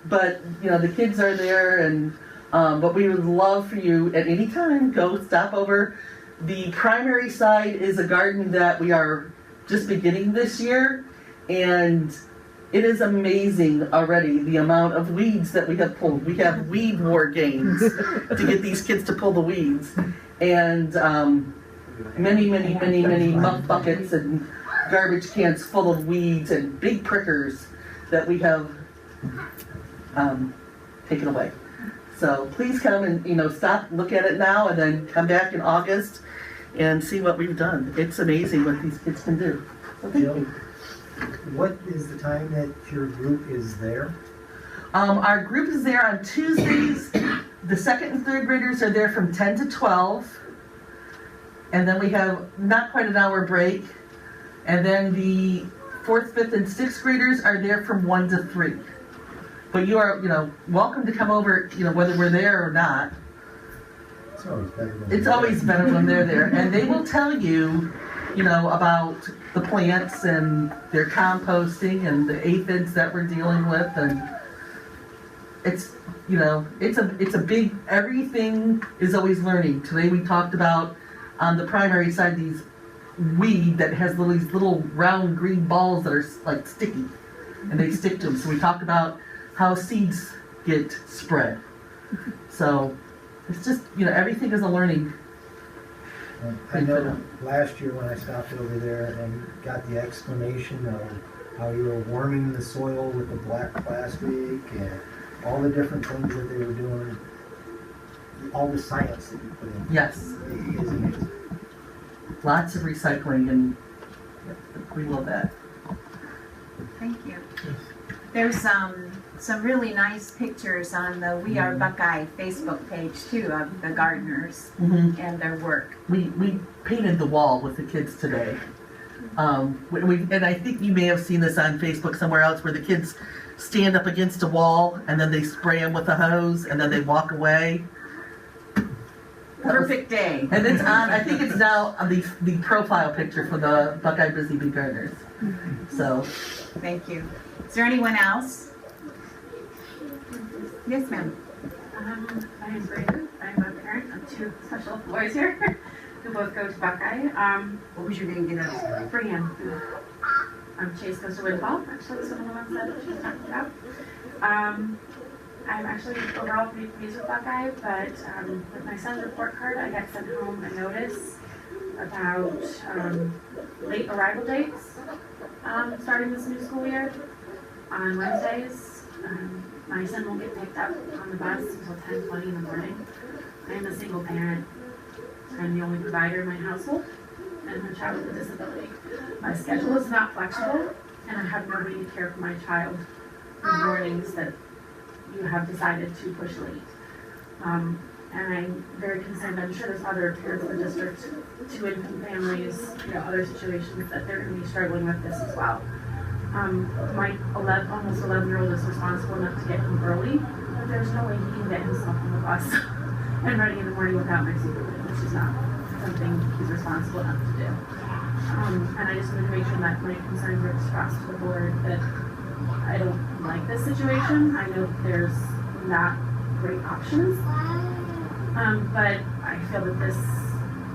But the kids are there, and but we would love for you at any time, go stop over. The primary side is a garden that we are just beginning this year, and it is amazing already the amount of weeds that we have pulled. We have weed war games to get these kids to pull the weeds. And many muck buckets and garbage cans full of weeds and big prickers that we have taken away. So please come and stop, look at it now, and then come back in August and see what we've done. It's amazing what these kids can do. So thank you. What is the time that your group is there? Our group is there on Tuesdays. The 2nd and 3rd graders are there from 10 to 12. And then we have not quite an hour break. And then the 4th, 5th, and 6th graders are there from 1 to 3. But you are, welcome to come over, whether we're there or not. It's always better when they're there. And they will tell you, about the plants and their composting and the aphids that we're dealing with. And it's, it's a big, everything is always learning. Today we talked about on the primary side, these weed that has these little round green balls that are like sticky and they stick to them. So we talked about how seeds get spread. So it's just, everything is a learning. I know last year when I stopped over there and got the explanation of how you were warming the soil with the black plastic and all the different things that they were doing, all the science that you put in. Yes. Is amazing. Lots of recycling, and we love that. Thank you. There's some really nice pictures on the We Are Buckeye Facebook page too of the gardeners and their work. We painted the wall with the kids today. And I think you may have seen this on Facebook somewhere else where the kids stand up against a wall and then they spray them with a hose and then they walk away. Perfect day. And it's on, I think it's now on the profile picture for the Buckeye Busy Bee Gardeners. So. Thank you. Is there anyone else? Yes, ma'am. My name's Brayden. I'm a parent of two special boys here who both go to Buckeye. What was your name again? I'm sorry. Brian. Chase goes to Windfall. Actually, that's one of the ones that she's talking about. I'm actually overall pretty pleased with Buckeye, but with my son's report card, I got sent home a notice about late arrival dates starting this new school year. On Wednesdays, my son won't get picked up on the bus until 10:20 in the morning. I am a single parent. I'm the only provider in my household and a child with a disability. My schedule is not flexible, and I have nobody to care for my child in mornings that you have decided to push late. And I'm very concerned. I'm sure there's other parents in the district, two-income families, other situations that they're going to be struggling with this as well. My almost 11-year-old is responsible enough to get home early, but there's no way he can get himself on the bus and ready in the morning without my supervision, which is not something he's responsible enough to do. And I just wanted to make sure that my concerns were expressed to the board that I don't like this situation. I know there's not great options, but I feel that this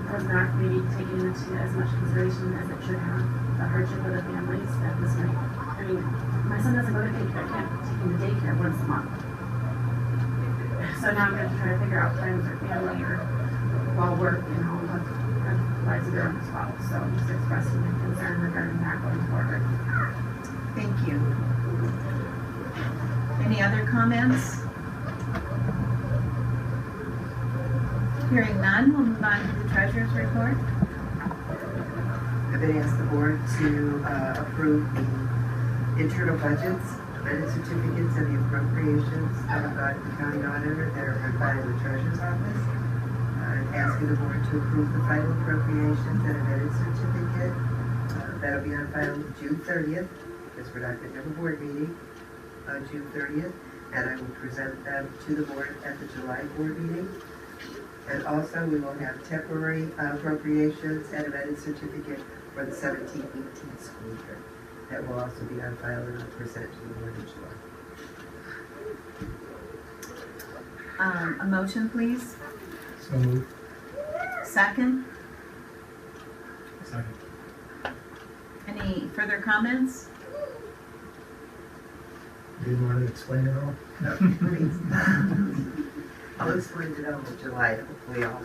was not maybe taken into as much consideration as it should have. The hardship of the families at this rate. I mean, my son doesn't go to daycare. I can't take him to daycare once a month. So now I'm going to try to figure out plans or family or while work and all of the lives of their own as well. So I'm just expressing my concern regarding that going forward. Thank you. Any other comments? Hearing none, we'll move on to the treasurer's report. I've been asked the board to approve the internal budgets, amended certificates, and the appropriations of the county auditor that are run by the treasurer's office. I'm asking the board to approve the final appropriations and amended certificate. That'll be on file June 30th, because we're not going to have a board meeting on June 30th, and I will present them to the board at the July board meeting. And also, we will have temporary appropriations and amended certificate for the 17-18 school year. That will also be on file and I'll present to the board in July. A motion, please. So moved. Second. Second. Any further comments? Didn't want to explain it all? No, please. I'll explain it all in July. Hopefully I'll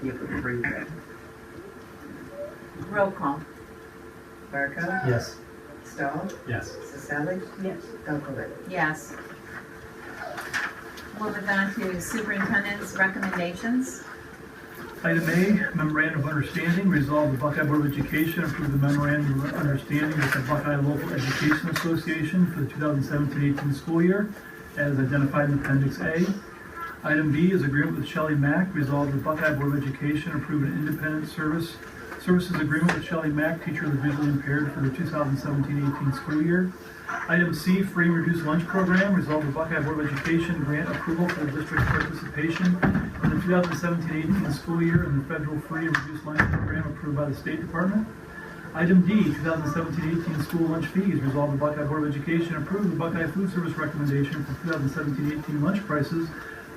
be able to bring them. Roll call. Barco? Yes. Stahl? Yes. Siseli? Yes. Dunkelman? Yes. We'll move on to superintendent's recommendations. Item A, memorandum of understanding, resolve the Buckeye Board of Education approve the memorandum of understanding with the Buckeye Local Education Association for the 2017-18 school year, as identified in Appendix A. Item B is agreement with Shelley Mack, resolve the Buckeye Board of Education approve an independent services agreement with Shelley Mack, teacher of the visually impaired for the 2017-18 school year. Item C, free and reduced lunch program, resolve the Buckeye Board of Education grant approval for the district's participation in the 2017-18 school year in the federal free and reduced lunch program approved by the State Department. Item D, 2017-18 school lunch fees, resolve the Buckeye Board of Education approve the Buckeye Food Service recommendation for 2017-18 lunch prices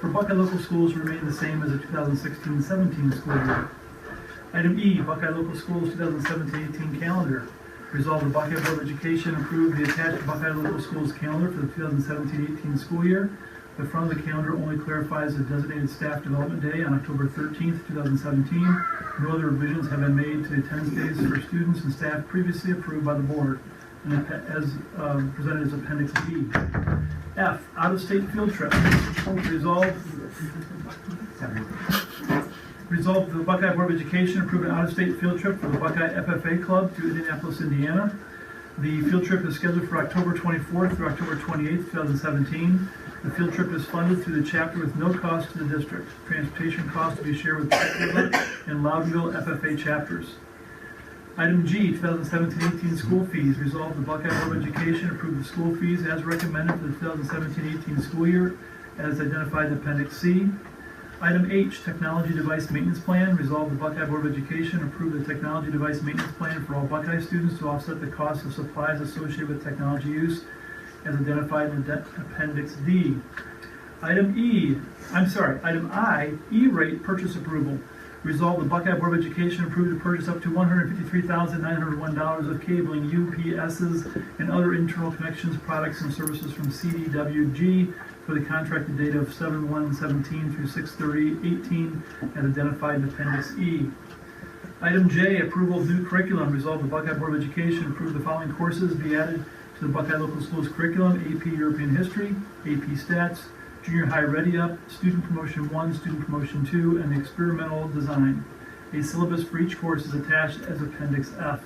for Buckeye local schools remain the same as the 2016-17 school year. Item E, Buckeye Local Schools 2017-18 calendar. Resolve the Buckeye Board of Education approve the attached Buckeye Local Schools calendar for the 2017-18 school year. The front of the calendar only clarifies the designated staff development day on October 13th, 2017. No other revisions have been made to the attendance days for students and staff previously approved by the board, and as presented as Appendix B. F, out-of-state field trip. Resolve the Buckeye Board of Education approve an out-of-state field trip for the Buckeye FFA Club to Indianapolis, Indiana. The field trip is scheduled for October 24th through October 28th, 2017. The field trip is funded through the chapter with no cost to the district. Transportation costs to be shared with Pittsburgh and Loudonville FFA chapters. Item G, 2017-18 school fees. Resolve the Buckeye Board of Education approve the school fees as recommended for the 2017-18 school year as identified in Appendix C. Item H, Technology Device Maintenance Plan. Resolve the Buckeye Board of Education approve the Technology Device Maintenance Plan for all Buckeye students to offset the cost of supplies associated with technology use as identified in Appendix D. Item I, E-rate purchase approval. Resolve the Buckeye Board of Education approve to purchase up to $153,901 of cabling, UPSs, and other internal connections, products, and services from CDWG for the contracted date of 7/1/17 through 6/30/18 as identified in Appendix E. Item J, approval of new curriculum. Resolve the Buckeye Board of Education approve the following courses be added to the Buckeye Local Schools curriculum: AP European History, AP Stats, Junior High Ready Up, Student Promotion 1, Student Promotion 2, and Experimental Design. A syllabus for each course is attached as Appendix F.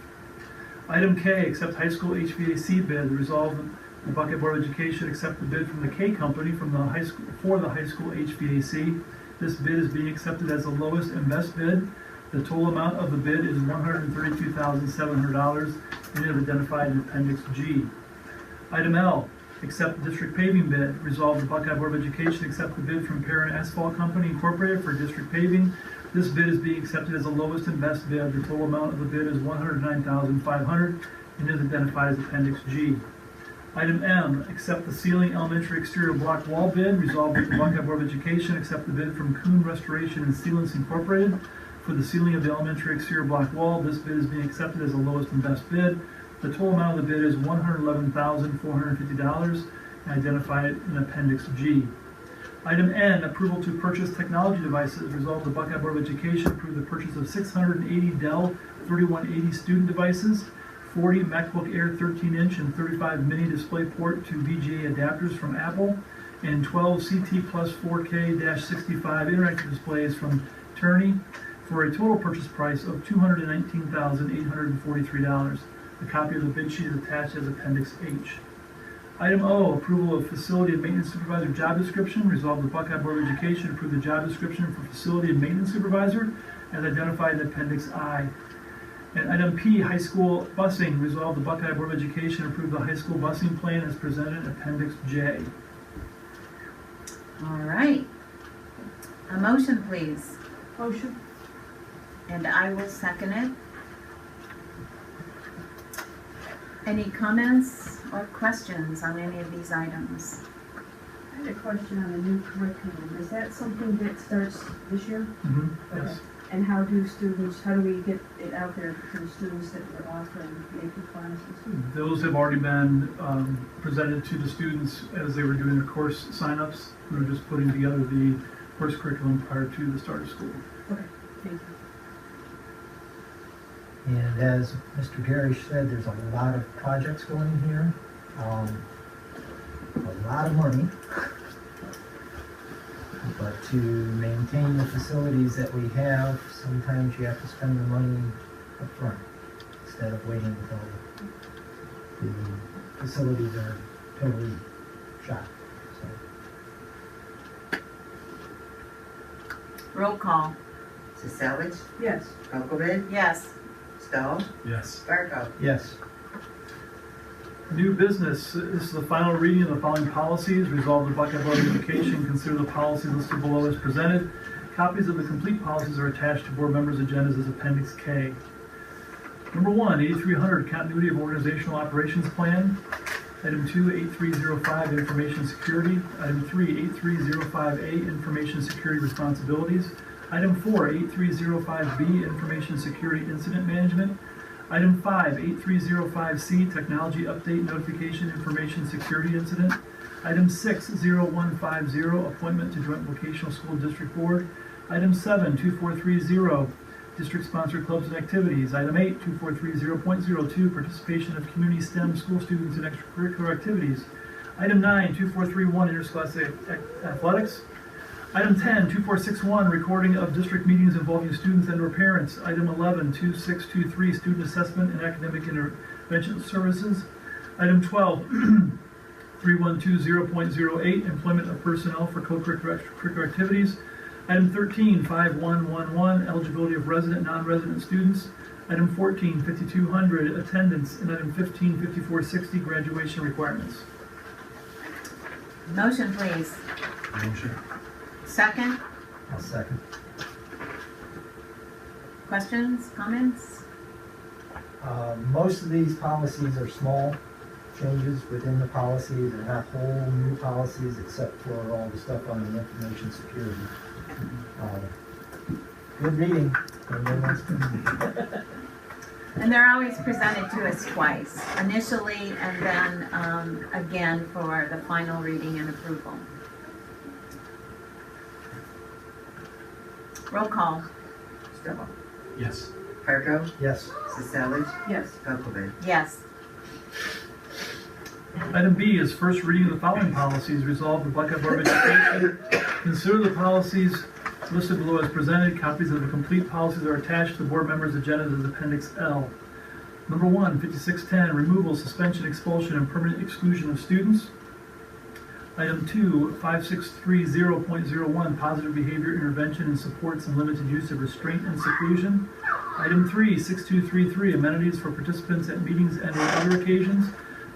Item K, accept high school HVAC bid. Resolve the Buckeye Board of Education accept the bid from the K Company for the high school HVAC. This bid is being accepted as the lowest and best bid. The total amount of the bid is $132,700 and is identified in Appendix G. Item L, accept district paving bid. Resolve the Buckeye Board of Education accept the bid from Parent Asphalt Company Incorporated for district paving. This bid is being accepted as the lowest and best bid. The total amount of the bid is $109,500 and is identified as Appendix G. Item M, accept the ceiling elementary exterior block wall bid. Resolve that the Buckeye Board of Education accept the bid from Kuhn Restoration and Sealants Incorporated for the ceiling of the elementary exterior block wall. This bid is being accepted as the lowest and best bid. The total amount of the bid is $111,450 and identified in Appendix G. Item N, approval to purchase technology devices. Resolve the Buckeye Board of Education approve the purchase of 680 Dell 3180 student devices, 40 MacBook Air 13-inch and 35 mini DisplayPort to VGA adapters from Apple, and 12 CT Plus 4K-65 interactive displays from Turney for a total purchase price of $219,843. A copy of the bid sheet is attached as Appendix H. Item O, approval of facility and maintenance supervisor job description. Resolve the Buckeye Board of Education approve the job description for facility and maintenance supervisor as identified in Appendix I. And item P, high school busing. Resolve the Buckeye Board of Education approve the high school busing plan as presented in Appendix J. All right. A motion, please. Motion. And I will second it. Any comments or questions on any of these items? I had a question on the new curriculum. Is that something that starts this year? Mm-hmm. Yes. Okay. And how do we get it out there for the students that we're offering AP classes? Those have already been presented to the students as they were doing their course signups. We were just putting together the course curriculum prior to the start of school. Okay, thank you. And as Mr. Garish said, there's a lot of projects going here, a lot of money. But to maintain the facilities that we have, sometimes you have to spend the money up front instead of waiting until the facilities are totally shot. So. Roll call. Sisavich, Yes. Kokobed, Yes. Stahl, Yes. Barko. Yes. New business. This is the final reading of the following policies. Resolve the Buckeye Board of Education consider the policies listed below as presented. Copies of the complete policies are attached to board members' agendas as Appendix K. Number 1, 8300 Continuity of Organizational Operations Plan. Item 2, 8305 Information Security. Item 3, 8305A Information Security Responsibilities. Item 4, 8305B Information Security Incident Management. Item 5, 8305C, Technology Update Notification Information Security Incident. Item 6, 0150, Appointment to Joint Vocational School District Board. Item 7, 2430, District-Sponsored Clubs and Activities. Item 8, 2430.02, Participation of Community STEM School Students in Extracurricular Activities. Item 9, 2431, Interscholastic Athletics. Item 10, 2461, Recording of District Meetings involving students and/or parents. Item 11, 2623, Student Assessment and Academic Intervention Services. Item 12, 3120.08, Employment of Personnel for Co-Curricular Extracurricular Activities. Item 13, 5111, Eligibility of Resident, Non-Resident Students. Item 14, 5200, Attendance. And item 15, 5460, Graduation Requirements. Motion, please. Motion. Second. I'll second. Questions, comments? Most of these policies are small changes within the policy. They're not whole new policies except for all the stuff on the information security. Good reading. And they're always presented to us twice, initially and then again for the final reading and approval. Roll call. Stella. Yes. Parco, Yes. Sisalik, Yes. Huckabee. Yes. Item B is first reading of the following policies. Resolve the Buckeye Board of Education. Consider the policies listed below as presented. Copies of the complete policies are attached to the board members' agenda as Appendix L. Number 1, 5610, removal, suspension, expulsion, and permanent exclusion of students. Item 2, 5630.01, positive behavior intervention and supports and limited use of restraint and seclusion. Item 3, 6233, amenities for participants at meetings and on other occasions.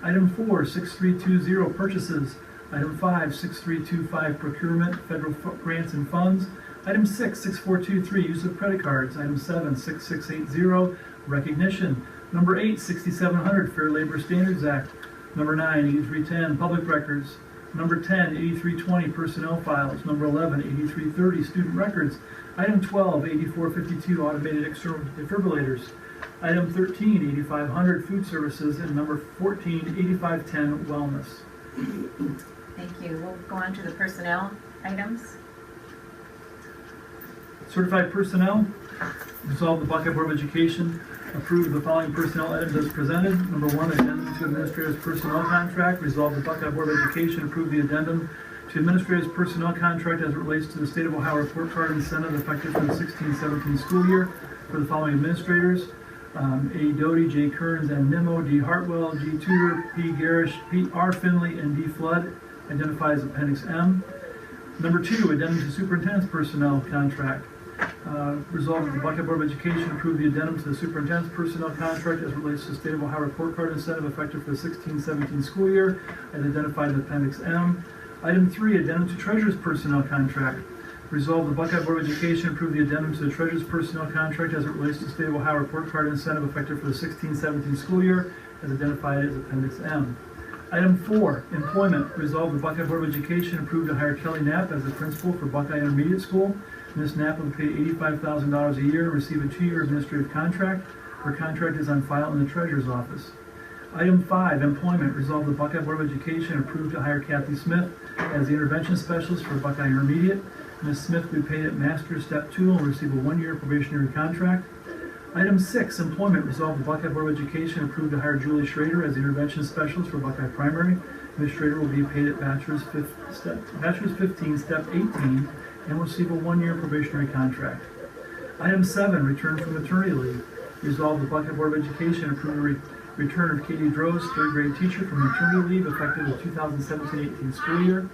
Item 4, 6320, purchases. Item 5, 6325, procurement, federal grants and funds. Item 6, 6423, use of credit cards. Item 7, 6680, recognition. Number 8, 6700, Fair Labor Standards Act. Number 9, 8310, public records. Number 10, 8320, personnel files. Number 11, 8330, student records. Item 12, 8452, automated external defibrillators. Item 13, 8500, food services. And number 14, 8510, wellness. Thank you. We'll go on to the personnel items. Certified personnel. Resolve the Buckeye Board of Education approve the following personnel items as presented. Number 1, addendum to administrator's personnel contract. Resolve the Buckeye Board of Education approve the addendum to administrator's personnel contract as it relates to the State of Ohio report card incentive effective for the 16-17 school year for the following administrators. A. Doty, J. Kearns, M. Nimmo, D. Hartwell, G. Tudor, P. Garish, P. R. Finley, and D. Flood, identified as Appendix M. Number 2, addendum to superintendent's personnel contract. Resolved that the Buckeye Board of Education approve the addendum to the superintendent's personnel contract as relates to the State of Ohio report card incentive effective for the 16-17 school year as identified in Appendix M. Item 3, addendum to treasurer's personnel contract. Resolved the Buckeye Board of Education approve the addendum to the treasurer's personnel contract as it relates to the State of Ohio report card incentive effective for the 16-17 school year as identified as Appendix M. Item 4, employment. Resolved the Buckeye Board of Education approve to hire Kelly Knapp as the principal for Buckeye Intermediate School. Ms. Knapp will be paid $85,000 a year and receive a 2-year administrative contract. Her contract is on file in the Treasurer's Office. Item 5, employment. Resolve the Buckeye Board of Education approve to hire Kathy Smith as the intervention specialist for Buckeye Intermediate. Ms. Smith will be paid at Master's Step 2 and will receive a 1-year probationary contract. Item 6, employment. Resolve the Buckeye Board of Education approve to hire Julie Schrader as the intervention specialist for Buckeye Primary. Ms. Schrader will be paid at Bachelor's 15, Step 18, and will receive a 1-year probationary contract. Item 7, return from maternity leave. Resolve the Buckeye Board of Education approve the return of Katie Droz, 3rd grade teacher, from maternity leave effective the 2017-18 school year.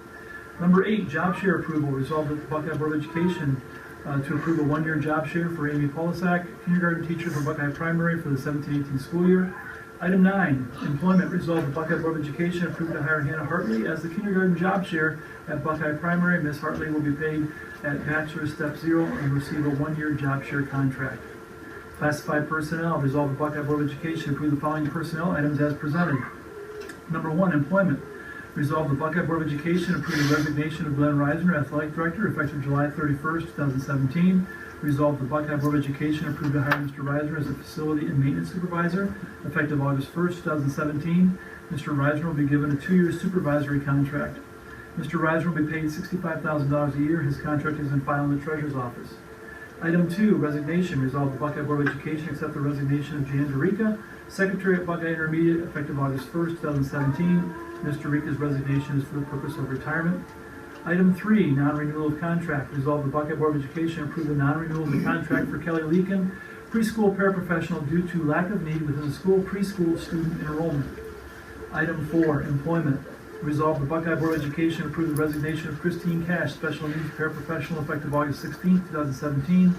Number 8, job share approval. Resolve that the Buckeye Board of Education to approve a 1-year job share for Amy Polisak, kindergarten teacher for Buckeye Primary for the 17-18 school year. Item 9, employment. Resolve the Buckeye Board of Education approve to hire Hannah Hartley as the kindergarten job share at Buckeye Primary. Ms. Hartley will be paid at Bachelor's Step 0 and receive a 1-year job share contract. Classified personnel. Resolve the Buckeye Board of Education approve the following personnel items as presented. Number 1, employment. Resolve the Buckeye Board of Education approve the resignation of Glenn Reisner, Athletic Director, effective July 31st, 2017. Resolved, the Buckeye Board of Education approved to hire Mr. Reisner as a facility and maintenance supervisor effective August 1st, 2017. Mr. Reisner will be given a 2-year supervisory contract. Mr. Reisner will be paid $65,000 a year. His contract is in file in the Treasurer's Office. Item 2, resignation. Resolved, the Buckeye Board of Education accept the resignation of Jan DeRica, Secretary at Buckeye Intermediate, effective August 1st, 2017. Ms. DeRica's resignation is for the purpose of retirement. Item 3, non-renewal of contract. Resolved, the Buckeye Board of Education approve the non-renewal of the contract for Kelly Leakin, preschool paraprofessional, due to lack of need within the school preschool student enrollment. Item 4, employment. Resolved, the Buckeye Board of Education approve the resignation of Christine Cash, special needs paraprofessional, effective August 16, 2017.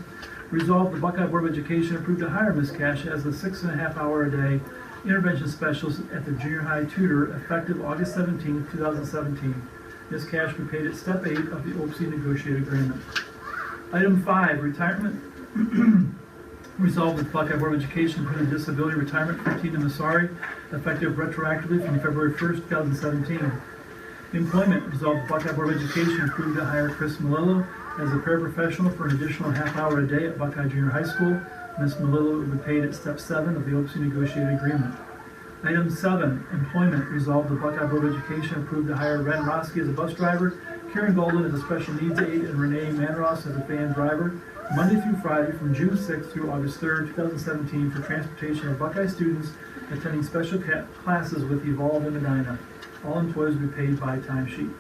Resolved, the Buckeye Board of Education approved to hire Ms. Cash as the 6.5-hour-a-day intervention specialist at the junior high tutor, effective August 17, 2017. Ms. Cash will be paid at step 8 of the OPSI negotiated agreement. Item 5, retirement. Resolved, that the Buckeye Board of Education approve the disability retirement for Tina Masari, effective retroactively from February 1st, 2017. Employment. Resolved, the Buckeye Board of Education approved to hire Chris Malillo as a paraprofessional for an additional half-hour a day at Buckeye Junior High School. Ms. Malillo will be paid at step 7 of the OPSI negotiated agreement. Item 7, employment. Resolved, the Buckeye Board of Education approved to hire Ren Roski as a bus driver, Karen Golden as a special needs aide, and Renee Manross as a van driver, Monday through Friday from June 6th through August 3rd, 2017 for transportation of Buckeye students attending special classes with Evolve in Medina. All employees will be paid by timesheet.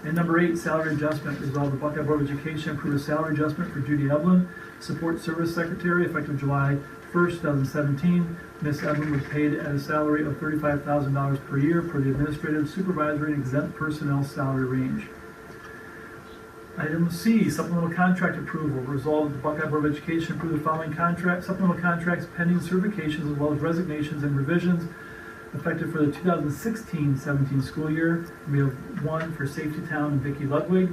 And number 8, salary adjustment. Resolved, the Buckeye Board of Education approved a salary adjustment for Judy Eblin, Support Service Secretary, effective July 1st, 2017. Ms. Eblin was paid at a salary of $35,000 per year per the administrative, supervisory, and exempt personnel salary range. Item C, supplemental contract approval. Resolved, the Buckeye Board of Education approve the following supplemental contracts pending certifications as well as resignations and revisions effective for the 2016-17 school year. We have one for Safety Town and Vicki Ludwig.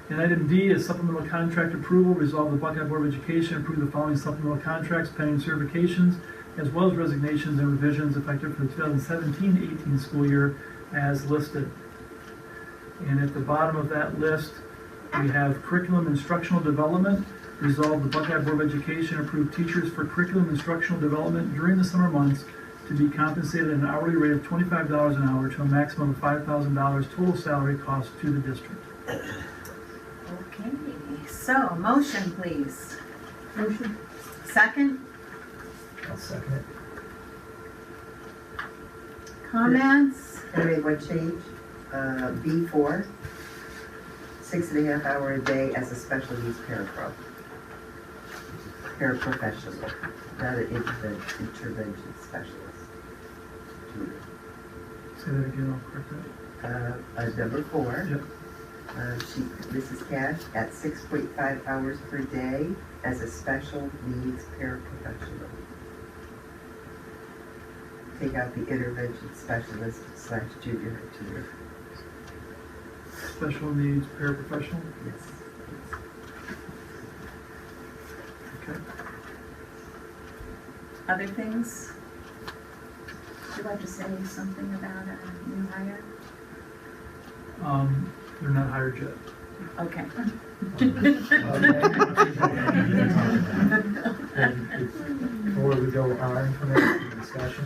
And item D is supplemental contract approval. Resolved, the Buckeye Board of Education approve the following supplemental contracts pending certifications as well as resignations and revisions effective for the 2017-18 school year as listed. And at the bottom of that list, we have curriculum instructional development. Resolved, the Buckeye Board of Education approved teachers for curriculum instructional development during the summer months to be compensated at an hourly rate of $25 an hour to a maximum of $5,000 total salary cost to the district. Okay, so motion please. Motion. Second, I'll second it. comments? Can I make one change? B4, 6.5 hour a day as a special needs paraprofessional, not an intervention specialist. Say that again, I'll correct that. Number 4. Yep. Mrs. Cash at 6.5 hours per day as a special needs paraprofessional. Take out the intervention specialist / junior high tutor. Special needs paraprofessional. Yes. Okay. Other things? Would you like to say something about a new hire? They're not hired yet. Okay. Before we go on from that discussion,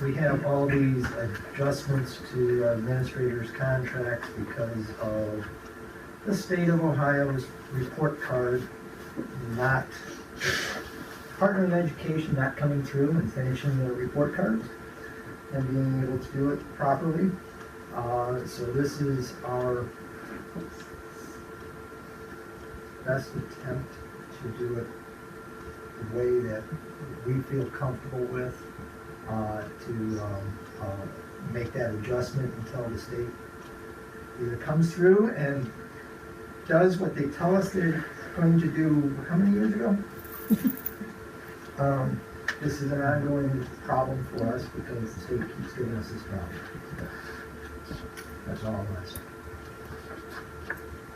we have all these adjustments to administrators' contracts because of the state of Ohio's report card not, Department of Education not coming through and finishing their report cards and being able to do it properly. So this is our best attempt to do it the way that we feel comfortable with, to make that adjustment until the state either comes through and does what they tell us they're going to do, how many years ago? This is an ongoing problem for us because the state keeps giving us this problem. That's all I want to say.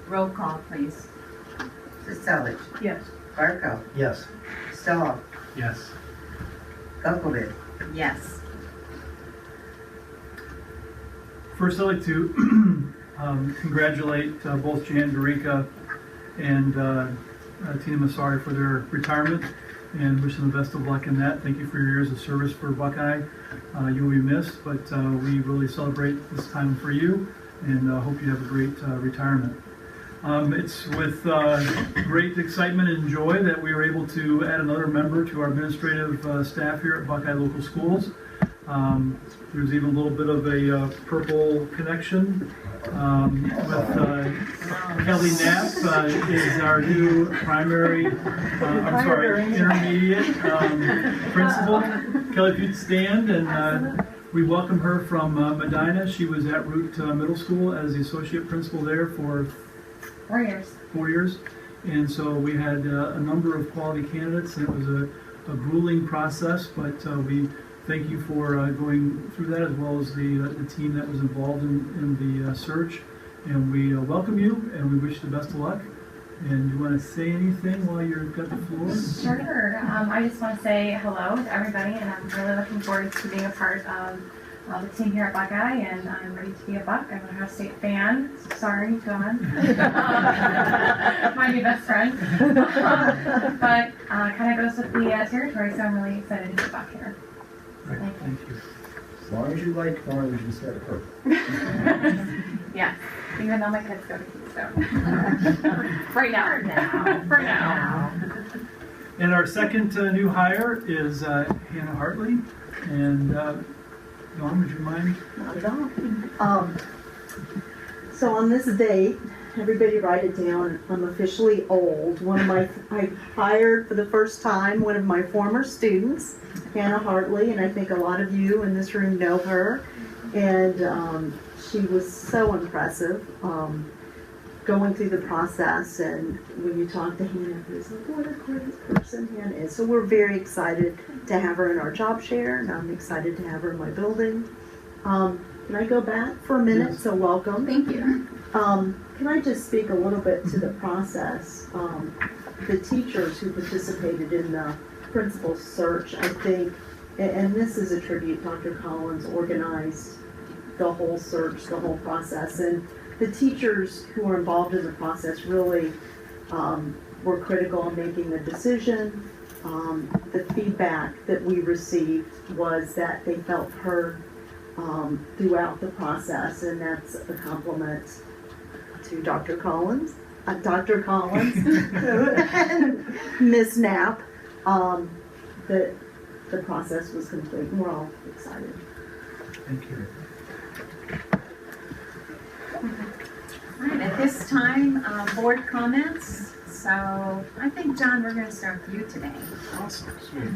Roll call, please. Selich, Yes. Barco, Yes. Stahl, Yes. Gulkovic. Yes. First, I'd like to congratulate both Jan DeRica and Tina Massari for their retirement and wish them the best of luck in that. Thank you for your years of service for Buckeye. You will be missed, but we really celebrate this time for you and hope you have a great retirement. It's with great excitement and joy that we were able to add another member to our administrative staff here at Buckeye Local Schools. There's even a little bit of a purple connection with Kelly Knapp is our new intermediate principal. Kelly, if you'd stand, and we welcome her from Medina. She was at Root Middle School as the associate principal there for 4 years. 4 years. And so we had a number of quality candidates, and it was a grueling process, but we thank you for going through that, as well as the team that was involved in the search. And we welcome you, and we wish you the best of luck. And you want to say anything while you've got the floor? Sure. I just want to say hello to everybody, and I'm really looking forward to being a part of the team here at Buckeye, and I'm ready to be a Buck. I'm an Ohio State fan. Sorry, go on. My new best friend. But kind of goes with the territory, so I'm really excited to be back here. Right. Thank you. As long as you like orange instead of purple. Yeah, even though my kids go to Keystone. Right now. For now. And our second new hire is Hannah Hartley. And Dawn, would you mind? Not at all. So on this date, everybody write it down. I'm officially old. I hired for the first time one of my former students, Hannah Hartley, and I think a lot of you in this room know her. And she was so impressive going through the process. And when you talk to Hannah, it's like, what a great person Hannah is. So we're very excited to have her in our job share, and I'm excited to have her in my building. Can I go back for a minute? Yes. So welcome. Thank you. Can I just speak a little bit to the process? The teachers who participated in the principal search, I think, and this is a tribute, Dr. Collins organized the whole search, the whole process, and the teachers who were involved in the process really were critical in making the decision. The feedback that we received was that they felt heard throughout the process, and that's a compliment to Dr. Collins, and Ms. Knapp, that the process was complete, and we're all excited. Thank you. All right, at this time, board comments. So I think, John, we're going to start with you today. Awesome, sweet.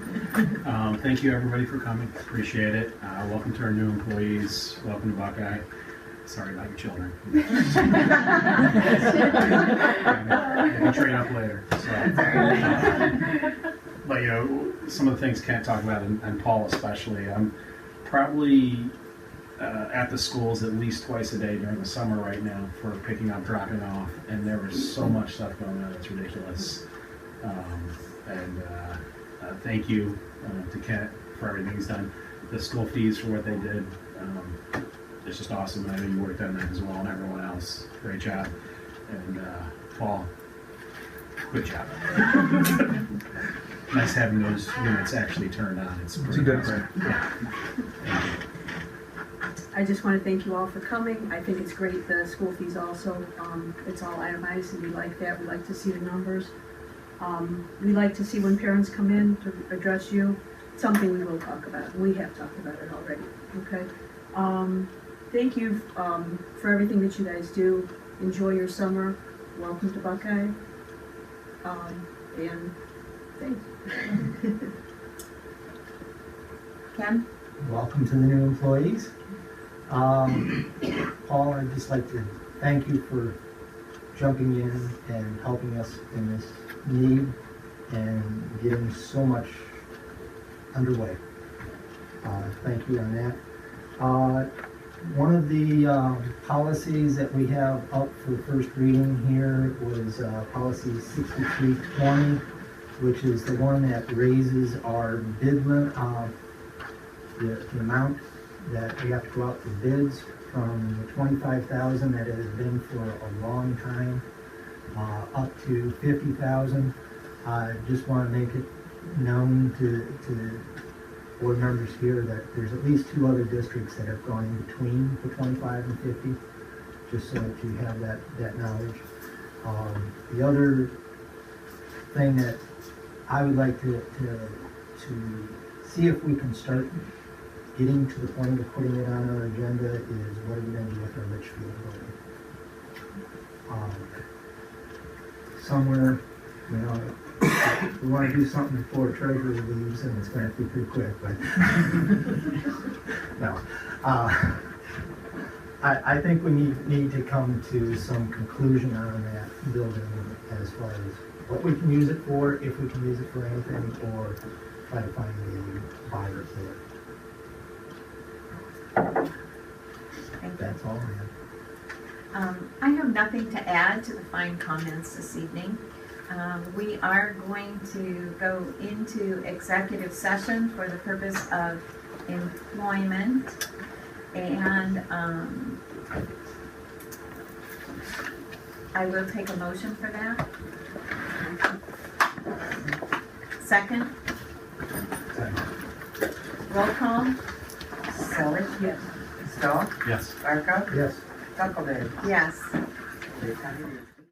Thank you, everybody, for coming. Appreciate it. Welcome to our new employees. Welcome to Buckeye. Sorry about your children. You can train up later. So. But, you know, some of the things Kent talked about, and Paul especially, I'm probably at the schools at least twice a day during the summer right now for picking up, dropping off, and there was so much stuff going on, it's ridiculous. Thank you to Kent for everything he's done. The school fees for what they did, it's just awesome. I know you worked on that as well, and everyone else, great job. And Paul, good job. Nice having those units actually turned on. It's pretty good. Yeah. I just want to thank you all for coming. I think it's great, the school fees also, it's all itemized, and we like that. We like to see the numbers. We like to see when parents come in to address you, something we will talk about. We have talked about it already, okay? Thank you for everything that you guys do. Enjoy your summer. Welcome to Buckeye. And thanks. Ken? Welcome to the new employees. Paul, I'd just like to thank you for jumping in and helping us in this need and getting so much underway. Thank you on that. One of the policies that we have up for first reading here was policy 6320, which is the one that raises our bid limit, the amount that we have to go out for bids from the $25,000 that it has been for a long time up to 50,000. I just want to make it known to board members here that there's at least 2 other districts that have gone in between the 25 and 50, just so that you have that knowledge. The other thing that I would like to see if we can start getting to the point of putting it on our agenda is what are we going to do with our Litchfield building? Somewhere, you know, we want to do something before treasurer leaves, and it's going to be pretty quick, but no. I think we need to come to some conclusion on that building as far as what we can use it for, if we can use it for anything, or try to find a buyer for it. That's all I have. I have nothing to add to the fine comments this evening. We are going to go into executive session for the purpose of employment, and I will take a motion for that. Second? Roll call? Sully? Yes. Stahl? Yes. Barkov? Yes. Huckleberry? Yes. They come in.